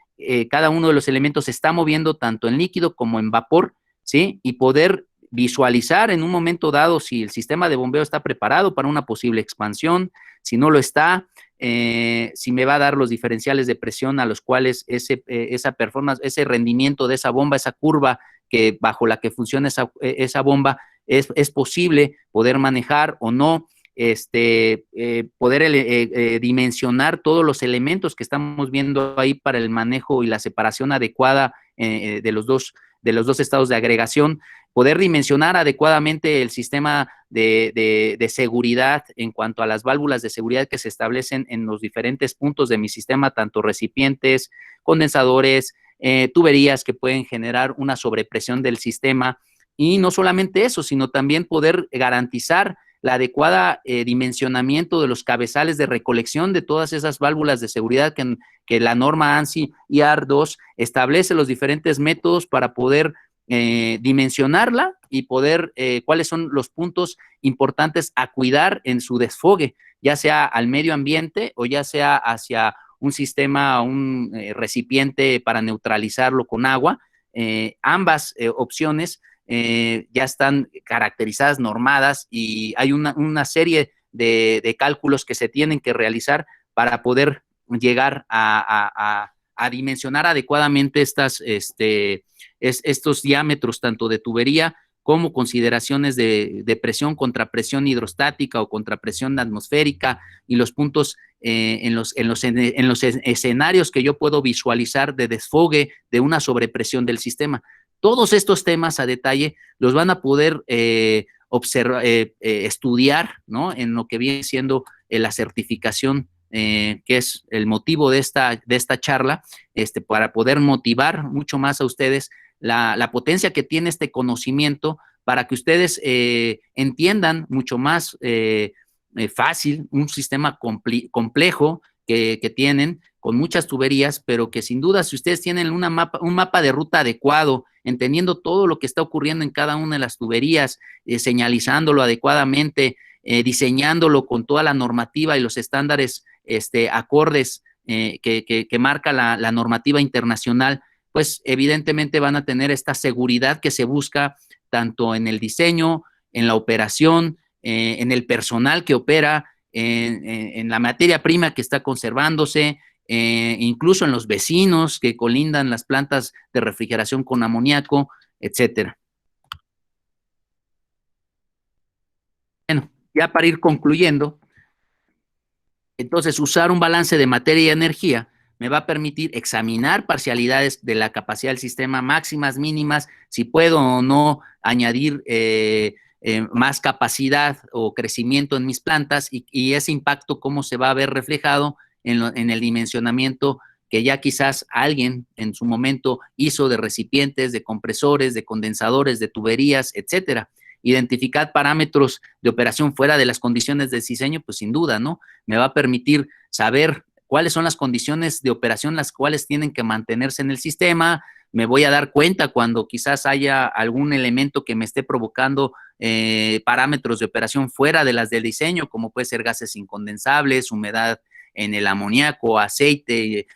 S1: cada uno de los elementos se está moviendo tanto en líquido como en vapor, ¿sí? Y poder visualizar en un momento dado si el sistema de bombeo está preparado para una posible expansión, si no lo está, si me va a dar los diferenciales de presión a los cuales esa performance, ese rendimiento de esa bomba, esa curva que bajo la que funciona esa bomba, es posible poder manejar o no, poder dimensionar todos los elementos que estamos viendo ahí para el manejo y la separación adecuada de los dos estados de agregación, poder dimensionar adecuadamente el sistema de seguridad en cuanto a las válvulas de seguridad que se establecen en los diferentes puntos de mi sistema, tanto recipientes, condensadores, tuberías que pueden generar una sobrepresión del sistema. Y no solamente eso, sino también poder garantizar la adecuada dimensionamiento de los cabezales de recolección de todas esas válvulas de seguridad que la norma ANSI IR2 establece los diferentes métodos para poder dimensionarla y poder, cuáles son los puntos importantes a cuidar en su desfogue, ya sea al medio ambiente o ya sea hacia un sistema, un recipiente para neutralizarlo con agua. Ambas opciones ya están caracterizadas, normadas, y hay una serie de cálculos que se tienen que realizar para poder llegar a dimensionar adecuadamente estos diámetros tanto de tubería como consideraciones de presión, contrapresión hidrostática o contrapresión atmosférica, y los puntos en los escenarios que yo puedo visualizar de desfogue de una sobrepresión del sistema. Todos estos temas a detalle los van a poder estudiar, ¿no? En lo que viene siendo la certificación, que es el motivo de esta charla, para poder motivar mucho más a ustedes la potencia que tiene este conocimiento, para que ustedes entiendan mucho más fácil un sistema complejo que tienen, con muchas tuberías, pero que sin duda, si ustedes tienen un mapa de ruta adecuado, entendiendo todo lo que está ocurriendo en cada una de las tuberías, señalizándolo adecuadamente, diseñándolo con toda la normativa y los estándares acordes que marca la normativa internacional, pues evidentemente van a tener esta seguridad que se busca tanto en el diseño, en la operación, en el personal que opera, en la materia prima que está conservándose, incluso en los vecinos que colindan las plantas de refrigeración con amoníaco, etcétera. Bueno, ya para ir concluyendo, entonces usar un balance de materia y energía me va a permitir examinar parcialidades de la capacidad del sistema, máximas, mínimas, si puedo o no añadir más capacidad o crecimiento en mis plantas, y ese impacto cómo se va a ver reflejado en el dimensionamiento que ya quizás alguien en su momento hizo de recipientes, de compresores, de condensadores, de tuberías, etcétera. Identificar parámetros de operación fuera de las condiciones de diseño, pues sin duda, ¿no? Me va a permitir saber cuáles son las condiciones de operación las cuales tienen que mantenerse en el sistema. Me voy a dar cuenta cuando quizás haya algún elemento que me esté provocando parámetros de operación fuera de las del diseño, como puede ser gases incondensables, humedad en el amoníaco, aceite,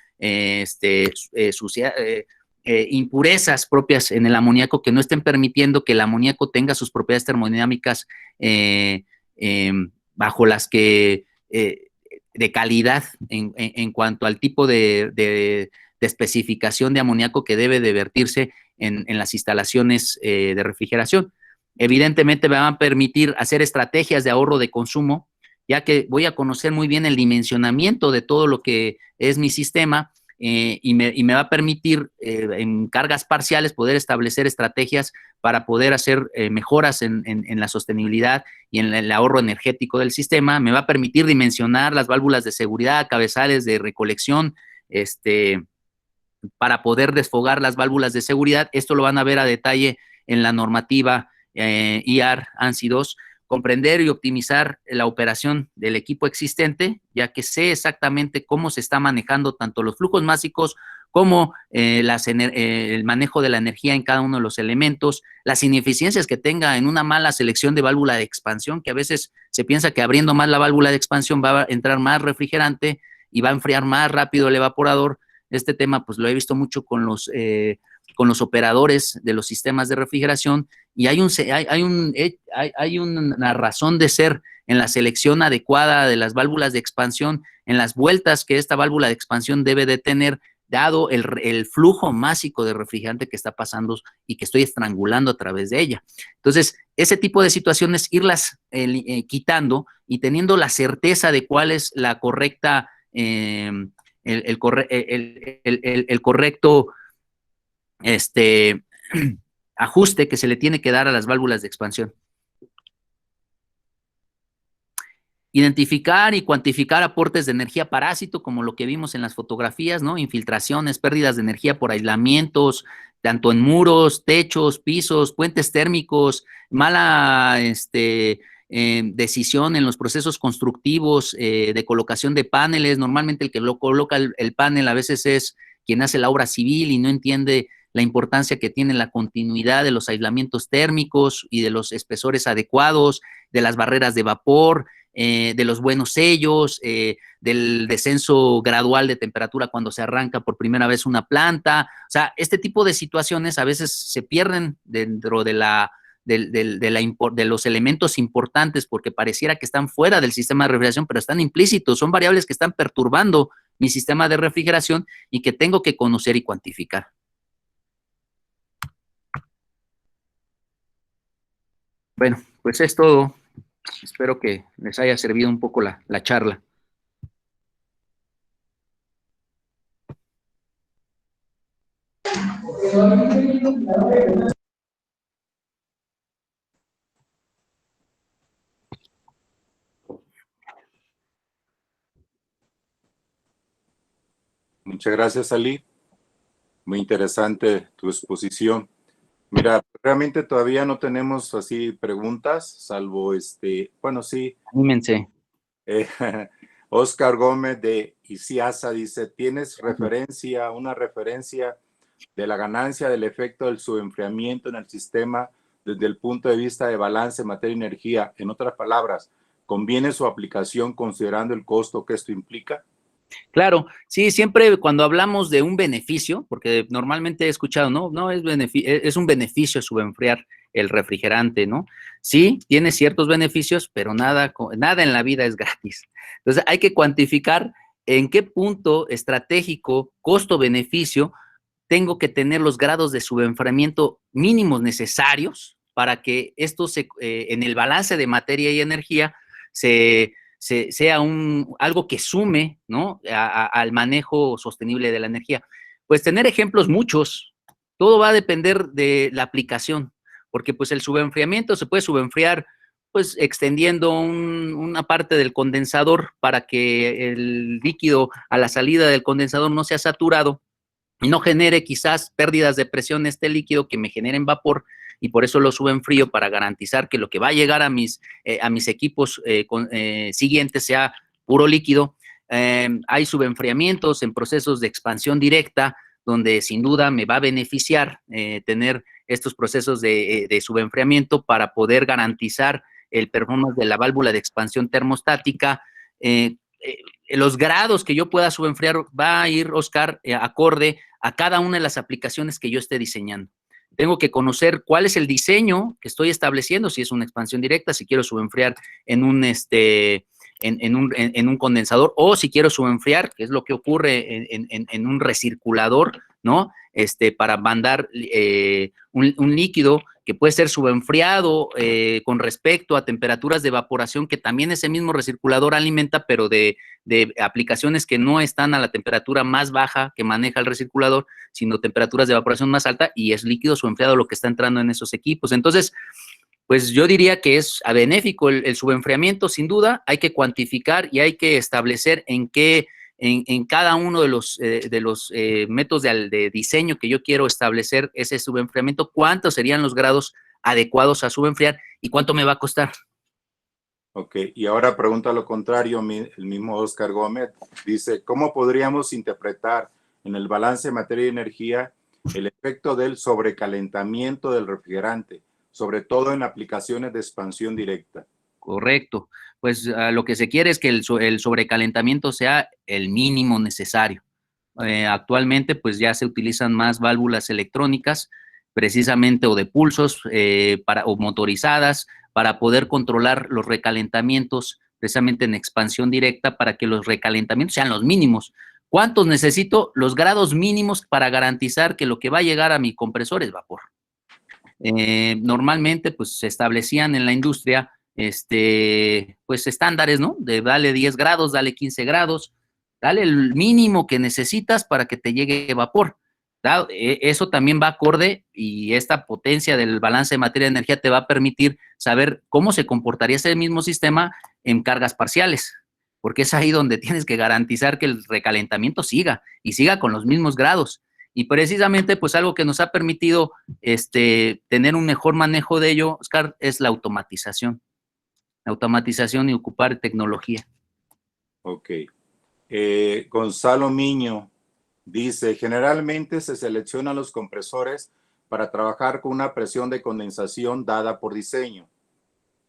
S1: impurezas propias en el amoníaco que no estén permitiendo que el amoníaco tenga sus propiedades termodinámicas bajo las que de calidad en cuanto al tipo de especificación de amoníaco que debe de vertirse en las instalaciones de refrigeración. Evidentemente me van a permitir hacer estrategias de ahorro de consumo, ya que voy a conocer muy bien el dimensionamiento de todo lo que es mi sistema, y me va a permitir en cargas parciales poder establecer estrategias para poder hacer mejoras en la sostenibilidad y en el ahorro energético del sistema. Me va a permitir dimensionar las válvulas de seguridad, cabezales de recolección, para poder desfogar las válvulas de seguridad. Esto lo van a ver a detalle en la normativa IR ANSI 2. Comprender y optimizar la operación del equipo existente, ya que sé exactamente cómo se está manejando tanto los flujos máximos como el manejo de la energía en cada uno de los elementos, las ineficiencias que tenga en una mala selección de válvula de expansión, que a veces se piensa que abriendo más la válvula de expansión va a entrar más refrigerante y va a enfriar más rápido el evaporador. Este tema pues lo he visto mucho con los operadores de los sistemas de refrigeración, y hay una razón de ser en la selección adecuada de las válvulas de expansión, en las vueltas que esta válvula de expansión debe de tener, dado el flujo másico de refrigerante que está pasando y que estoy estrangulando a través de ella. Entonces, ese tipo de situaciones, irlas quitando y teniendo la certeza de cuál es la correcta, el correcto ajuste que se le tiene que dar a las válvulas de expansión. Identificar y cuantificar aportes de energía parásito, como lo que vimos en las fotografías, ¿no? Infiltraciones, pérdidas de energía por aislamientos, tanto en muros, techos, pisos, puentes térmicos, mala decisión en los procesos constructivos de colocación de paneles. Normalmente el que lo coloca el panel a veces es quien hace la obra civil y no entiende la importancia que tiene la continuidad de los aislamientos térmicos y de los espesores adecuados, de las barreras de vapor, de los buenos sellos, del descenso gradual de temperatura cuando se arranca por primera vez una planta. O sea, este tipo de situaciones a veces se pierden dentro de los elementos importantes, porque pareciera que están fuera del sistema de refrigeración, pero están implícitos, son variables que están perturbando mi sistema de refrigeración y que tengo que conocer y cuantificar. Bueno, pues es todo. Espero que les haya servido un poco la charla.
S2: Muchas gracias, Ali. Muy interesante tu exposición. Mira, realmente todavía no tenemos así preguntas, salvo bueno, sí.
S1: Anímense.
S2: Oscar Gómez de Isiasa dice, ¿tienes una referencia de la ganancia del efecto del subenfriamiento en el sistema desde el punto de vista de balance materia-energía? En otras palabras, ¿conviene su aplicación considerando el costo que esto implica?
S1: Claro, sí, siempre cuando hablamos de un beneficio, porque normalmente he escuchado, no es un beneficio subenfriar el refrigerante, ¿no? Sí, tiene ciertos beneficios, pero nada en la vida es gratis. Entonces hay que cuantificar en qué punto estratégico, costo-beneficio, tengo que tener los grados de subenfriamiento mínimos necesarios para que esto en el balance de materia y energía sea algo que sume, ¿no?, al manejo sostenible de la energía. Pues tener ejemplos muchos, todo va a depender de la aplicación, porque pues el subenfriamiento se puede subenfriar pues extendiendo una parte del condensador para que el líquido a la salida del condensador no sea saturado y no genere quizás pérdidas de presión este líquido que me generen vapor, y por eso lo subo en frío para garantizar que lo que va a llegar a mis equipos siguientes sea puro líquido. Hay subenfriamientos en procesos de expansión directa, donde sin duda me va a beneficiar tener estos procesos de subenfriamiento para poder garantizar el performance de la válvula de expansión termostática. Los grados que yo pueda subenfriar va a ir, Oscar, acorde a cada una de las aplicaciones que yo esté diseñando. Tengo que conocer cuál es el diseño que estoy estableciendo, si es una expansión directa, si quiero subenfriar en un condensador, o si quiero subenfriar, que es lo que ocurre en un recirculador, ¿no? Para mandar un líquido que puede ser subenfriado con respecto a temperaturas de evaporación que también ese mismo recirculador alimenta, pero de aplicaciones que no están a la temperatura más baja que maneja el recirculador, sino temperaturas de evaporación más alta, y es líquido subenfriado lo que está entrando en esos equipos. Entonces, pues yo diría que es benéfico el subenfriamiento, sin duda. Hay que cuantificar y hay que establecer en cada uno de los métodos de diseño que yo quiero establecer ese subenfriamiento, cuántos serían los grados adecuados a subenfriar y cuánto me va a costar.
S2: Ok, y ahora pregunta lo contrario, el mismo Oscar Gómez dice, ¿cómo podríamos interpretar en el balance de materia y energía el efecto del sobrecalentamiento del refrigerante, sobre todo en aplicaciones de expansión directa.
S1: Correcto. Pues lo que se quiere es que el sobrecalentamiento sea el mínimo necesario. Actualmente, pues ya se utilizan más válvulas electrónicas, precisamente, o de pulsos, o motorizadas, para poder controlar los recalentamientos, precisamente en expansión directa, para que los recalentamientos sean los mínimos. ¿Cuántos necesito? Los grados mínimos para garantizar que lo que va a llegar a mi compresor es vapor. Normalmente, pues se establecían en la industria, pues estándares, ¿no? De dale 10 grados, dale 15 grados, dale el mínimo que necesitas para que te llegue vapor. Eso también va acorde, y esta potencia del balance de materia y energía te va a permitir saber cómo se comportaría ese mismo sistema en cargas parciales, porque es ahí donde tienes que garantizar que el recalentamiento siga y siga con los mismos grados. Y precisamente, pues algo que nos ha permitido tener un mejor manejo de ello, Oscar, es la automatización. La automatización y ocupar tecnología.
S2: Ok. Gonzalo Miño dice, generalmente se seleccionan los compresores para trabajar con una presión de condensación dada por diseño.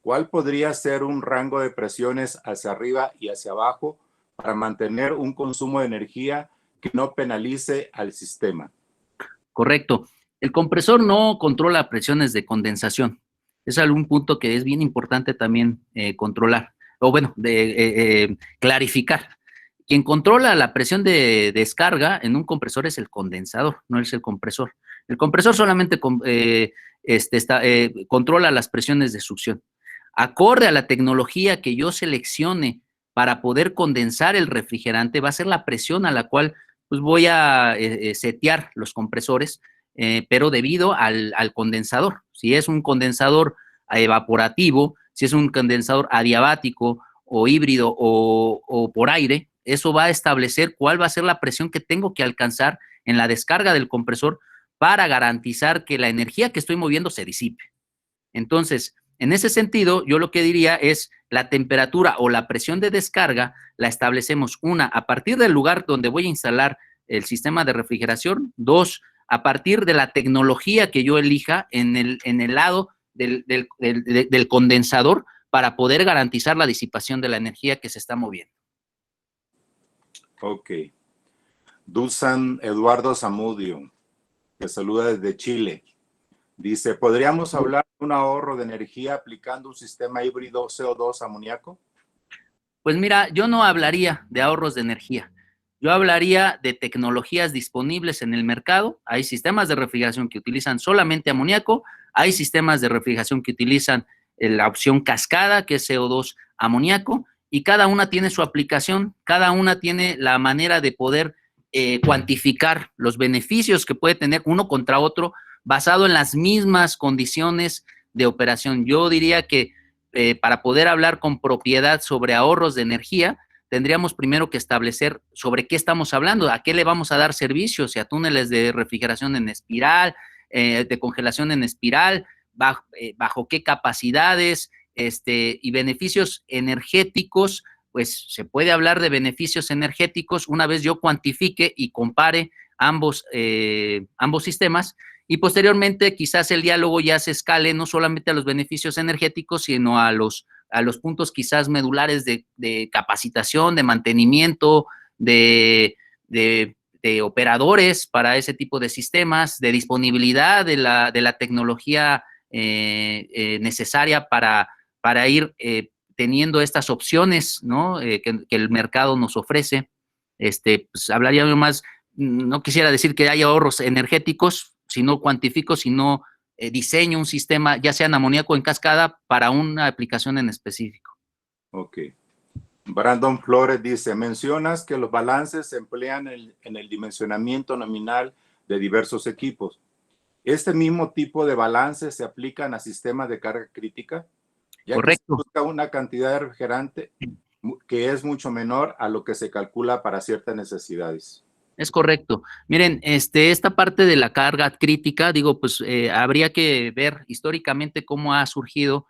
S2: ¿Cuál podría ser un rango de presiones hacia arriba y hacia abajo para mantener un consumo de energía que no penalice al sistema?
S1: Correcto. El compresor no controla presiones de condensación. Es algún punto que es bien importante también controlar, o bueno, clarificar. Quien controla la presión de descarga en un compresor es el condensador, no es el compresor. El compresor solamente controla las presiones de succión. Acorde a la tecnología que yo seleccione para poder condensar el refrigerante, va a ser la presión a la cual pues voy a setear los compresores, pero debido al condensador. Si es un condensador evaporativo, si es un condensador adiabático o híbrido o por aire, eso va a establecer cuál va a ser la presión que tengo que alcanzar en la descarga del compresor para garantizar que la energía que estoy moviendo se disipe. Entonces, en ese sentido, yo lo que diría es la temperatura o la presión de descarga la establecemos, una, a partir del lugar donde voy a instalar el sistema de refrigeración; dos, a partir de la tecnología que yo elija en el lado del condensador, para poder garantizar la disipación de la energía que se está moviendo.
S2: Ok. Dusan Eduardo Zamudio, que saluda desde Chile. Dice, ¿podríamos hablar de un ahorro de energía aplicando un sistema híbrido CO2 amoníaco?
S1: Pues mira, yo no hablaría de ahorros de energía. Yo hablaría de tecnologías disponibles en el mercado. Hay sistemas de refrigeración que utilizan solamente amoníaco, hay sistemas de refrigeración que utilizan la opción cascada, que es CO2 amoníaco, y cada una tiene su aplicación, cada una tiene la manera de poder cuantificar los beneficios que puede tener uno contra otro, basado en las mismas condiciones de operación. Yo diría que para poder hablar con propiedad sobre ahorros de energía, tendríamos primero que establecer sobre qué estamos hablando, a qué le vamos a dar servicio, si a túneles de refrigeración en espiral, de congelación en espiral, bajo qué capacidades, y beneficios energéticos. Pues se puede hablar de beneficios energéticos una vez yo cuantifique y compare ambos sistemas, y posteriormente quizás el diálogo ya se escale no solamente a los beneficios energéticos, sino a los puntos quizás medulares de capacitación, de mantenimiento, de operadores para ese tipo de sistemas, de disponibilidad de la tecnología necesaria para ir teniendo estas opciones, ¿no? Que el mercado nos ofrece. Pues hablaría yo más, no quisiera decir que haya ahorros energéticos, si no cuantifico, si no diseño un sistema, ya sea en amoníaco o en cascada, para una aplicación en específico.
S2: Ok. Brandon Flores dice, mencionas que los balances se emplean en el dimensionamiento nominal de diversos equipos. ¿Este mismo tipo de balances se aplican a sistemas de carga crítica? Ya
S1: Correcto.
S2: que se busca una cantidad de refrigerante que es mucho menor a lo que se calcula para ciertas necesidades.
S1: Es correcto. Miren, esta parte de la carga crítica, digo, pues habría que ver históricamente cómo ha surgido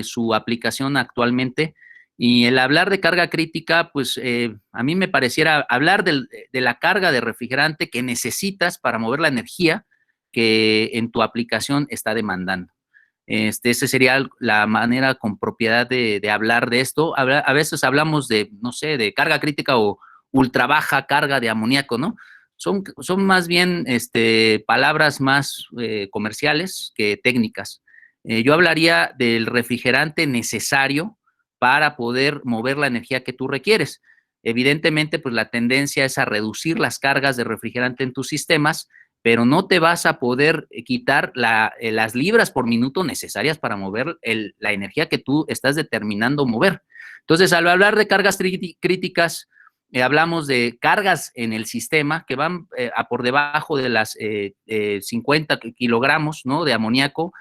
S1: su aplicación actualmente. Y el hablar de carga crítica, pues a mí me pareciera hablar de la carga de refrigerante que necesitas para mover la energía que en tu aplicación está demandando. Esa sería la manera con propiedad de hablar de esto. A veces hablamos de, no sé, de carga crítica o ultra baja carga de amoníaco, ¿no? Son más bien palabras más comerciales que técnicas. Yo hablaría del refrigerante necesario para poder mover la energía que tú requieres. Evidentemente, pues la tendencia es a reducir las cargas de refrigerante en tus sistemas, pero no te vas a poder quitar las libras por minuto necesarias para mover la energía que tú estás determinando mover. Entonces, al hablar de cargas críticas, hablamos de cargas en el sistema que van a por debajo de las 50 kilogramos, ¿no?, de amoníaco,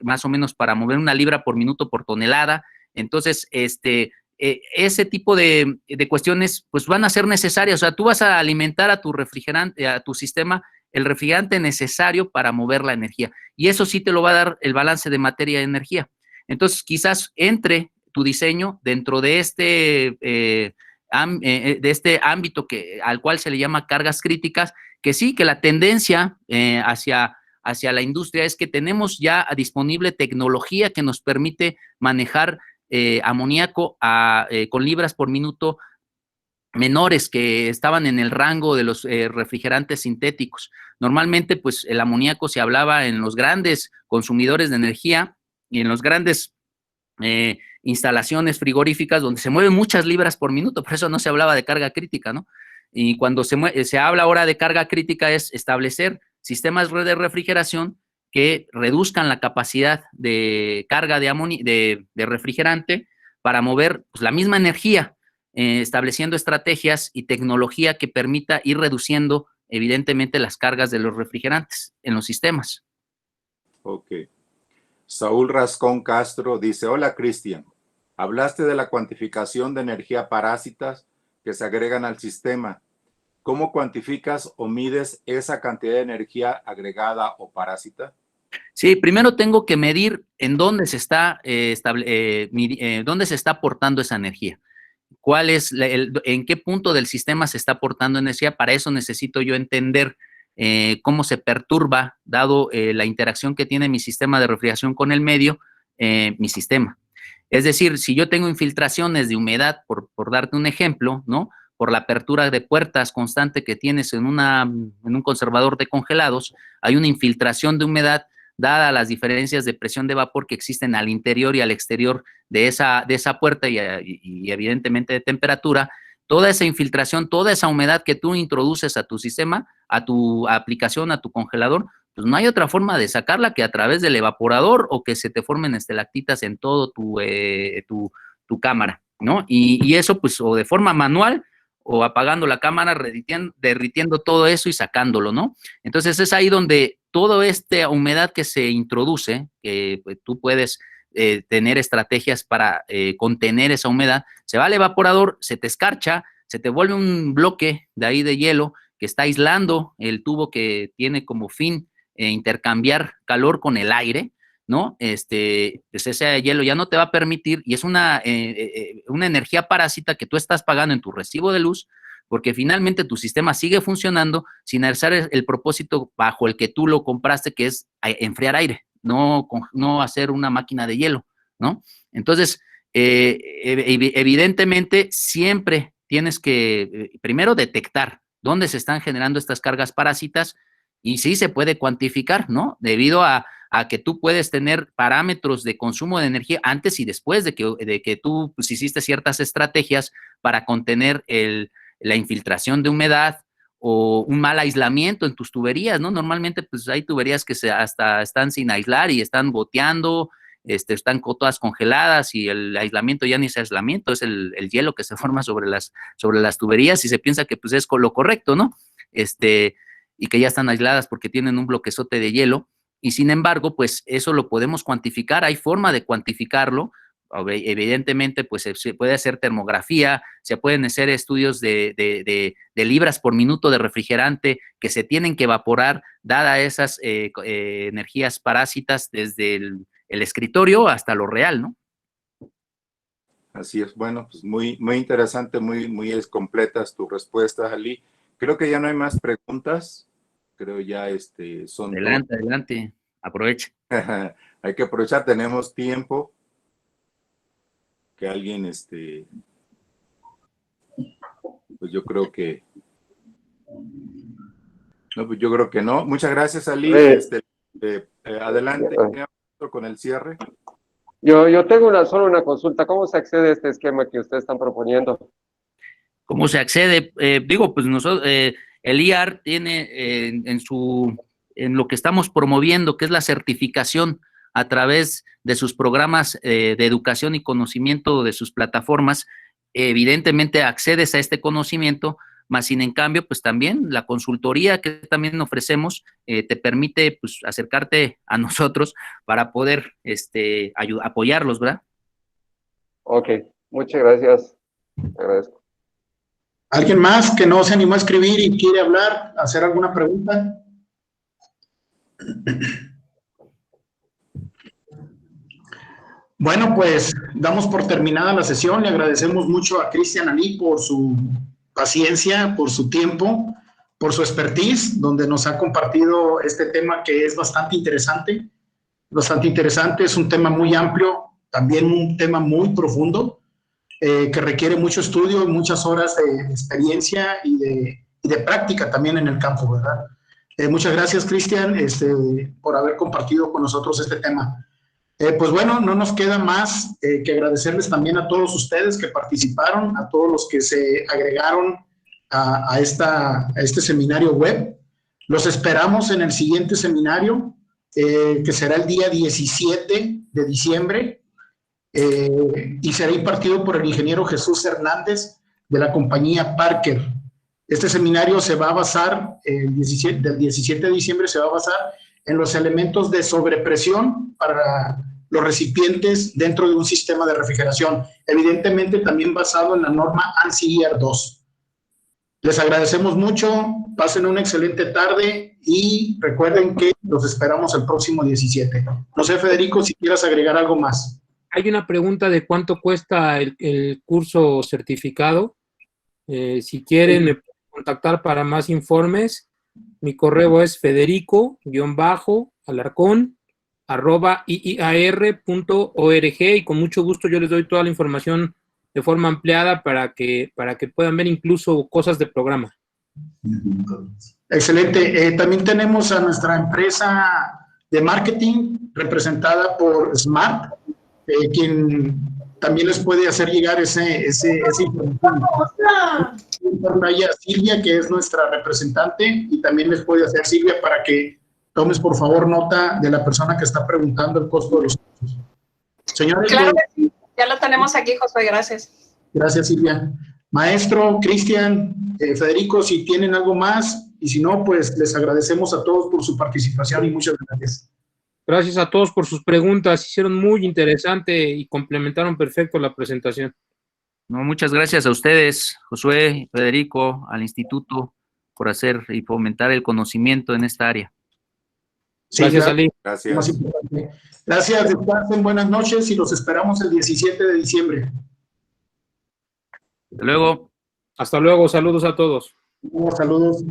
S1: más o menos para mover 1 libra por minuto por tonelada. Entonces, ese tipo de cuestiones pues van a ser necesarias. O sea, tú vas a alimentar a tu refrigerante, a tu sistema, el refrigerante necesario para mover la energía. Y eso sí te lo va a dar el balance de materia y energía. Entonces, quizás entre tu diseño dentro de este ámbito al cual se le llama cargas críticas, que sí, que la tendencia hacia la industria es que tenemos ya disponible tecnología que nos permite manejar amoníaco con libras por minuto menores que estaban en el rango de los refrigerantes sintéticos. Normalmente, pues el amoníaco se hablaba en los grandes consumidores de energía y en los grandes instalaciones frigoríficas donde se mueven muchas libras por minuto, por eso no se hablaba de carga crítica, ¿no? Y cuando se habla ahora de carga crítica es establecer sistemas de refrigeración que reduzcan la capacidad de carga de refrigerante para mover pues, la misma energía, estableciendo estrategias y tecnología que permita ir reduciendo evidentemente las cargas de los refrigerantes en los sistemas.
S2: Ok. Saúl Rascón Castro dice, hola Cristian, hablaste de la cuantificación de energía parásitas que se agregan al sistema. ¿Cómo cuantificas o mides esa cantidad de energía agregada o parásita?
S1: Sí, primero tengo que medir en dónde se está, dónde se está aportando esa energía. En qué punto del sistema se está aportando energía. Para eso necesito yo entender cómo se perturba, dado la interacción que tiene mi sistema de refrigeración con el medio, mi sistema. Es decir, si yo tengo infiltraciones de humedad, por darte un ejemplo, ¿no?, por la apertura de puertas constante que tienes en un conservador de congelados, hay una infiltración de humedad dada las diferencias de presión de vapor que existen al interior y al exterior de esa puerta y evidentemente de temperatura. Toda esa infiltración, toda esa humedad que tú introduces a tu sistema, a tu aplicación, a tu congelador, pues no hay otra forma de sacarla que a través del evaporador o que se te formen estalactitas en todo tu cámara, ¿no? Y eso pues o de forma manual o apagando la cámara, derritiendo todo eso y sacándolo, ¿no? Entonces es ahí donde toda esta humedad que se introduce, pues, tú puedes tener estrategias para contener esa humedad, se va al evaporador, se te escarcha, se te vuelve un bloque de ahí de hielo que está aislando el tubo que tiene como fin intercambiar calor con el aire, ¿no? Pues ese hielo ya no te va a permitir y es una energía parásita que tú estás pagando en tu recibo de luz porque finalmente tu sistema sigue funcionando sin hacer el propósito bajo el que tú lo compraste, que es enfriar aire, no hacer una máquina de hielo, ¿no? Entonces, evidentemente, siempre tienes que primero detectar dónde se están generando estas cargas parásitas y sí se puede cuantificar, ¿no? Debido a que tú puedes tener parámetros de consumo de energía antes y después de que tú pues, hiciste ciertas estrategias para contener la infiltración de humedad o un mal aislamiento en tus tuberías, ¿no? Normalmente, pues hay tuberías que hasta están sin aislar y están goteando, están todas congeladas y el aislamiento ya ni es aislamiento, es el hielo que se forma sobre las tuberías y se piensa que pues es lo correcto, ¿no? Y que ya están aisladas porque tienen un bloquezote de hielo y sin embargo, pues eso lo podemos cuantificar, hay forma de cuantificarlo, evidentemente, pues se puede hacer termografía, se pueden hacer estudios de libras por minuto de refrigerante que se tienen que evaporar, dada esas energías parásitas desde el escritorio hasta lo real, ¿no?
S2: Así es, bueno, pues muy interesante, muy completas tus respuestas, Ali. Creo que ya no hay más preguntas, creo ya son todas.
S1: Adelante, aproveche.
S2: Hay que aprovechar, tenemos tiempo, que alguien, pues yo creo que, no, pues yo creo que no. Muchas gracias, Ali. Adelante con el cierre.
S3: Yo tengo solo una consulta. ¿Cómo se accede a este esquema que ustedes están proponiendo?
S1: ¿Cómo se accede? Pues nosotros, el IAR tiene en lo que estamos promoviendo, que es la certificación a través de sus programas de educación y conocimiento de sus plataformas. Evidentemente accedes a este conocimiento, más sin en cambio, pues también la consultoría que también ofrecemos te permite pues acercarte a nosotros para poder apoyarlos, ¿verdad?
S3: Ok, muchas gracias. Te agradezco.
S4: ¿Alguien más que no se animó a escribir y quiere hablar, hacer alguna pregunta? Bueno, pues damos por terminada la sesión. Le agradecemos mucho a Cristian Ali por su paciencia, por su tiempo, por su expertise, donde nos ha compartido este tema que es bastante interesante. Es un tema muy amplio, también un tema muy profundo, que requiere mucho estudio y muchas horas de experiencia y de práctica también en el campo, ¿verdad? Muchas gracias, Cristian, por haber compartido con nosotros este tema. Pues bueno, no nos queda más que agradecerles también a todos ustedes que participaron, a todos los que se agregaron a este seminario web. Los esperamos en el siguiente seminario, que será el día 17 de diciembre, y será impartido por el ingeniero Jesús Hernández de la compañía Parker. Este seminario se va a basar, del 17 de diciembre se va a basar en los elementos de sobrepresión para los recipientes dentro de un sistema de refrigeración, evidentemente también basado en la norma ANSI ER2. Les agradecemos mucho, pasen una excelente tarde y recuerden que los esperamos el próximo 17. No sé, Federico, si quieras agregar algo más.
S5: Hay una pregunta de cuánto cuesta el curso certificado. Si quieren, me pueden contactar para más informes. Mi correo es federico-alarcón@iiar.org y con mucho gusto yo les doy toda la información de forma ampliada para que puedan ver incluso cosas de programa.
S4: Excelente. También tenemos a nuestra empresa de marketing representada por Smart, quien también les puede hacer llegar esa información. Silvia, que es nuestra representante, y también les puede hacer Silvia para que tomes por favor nota de la persona que está preguntando el costo de los cursos. Señores,
S6: claro que sí, ya lo tenemos aquí, Josué, gracias.
S4: Gracias, Silvia. Maestro, Cristian, Federico, si tienen algo más, y si no, pues les agradecemos a todos por su participación y muchas gracias.
S5: Gracias a todos por sus preguntas, hicieron muy interesante y complementaron perfecto la presentación.
S1: No, muchas gracias a ustedes, Josué, Federico, al instituto, por hacer y fomentar el conocimiento en esta área.
S4: Sí,
S5: gracias,
S4: claro.
S5: Ali.
S2: Gracias.
S4: Gracias, descansen, buenas noches y los esperamos el 17 de diciembre.
S1: Hasta luego.
S5: Hasta luego, saludos a todos.
S4: Saludos.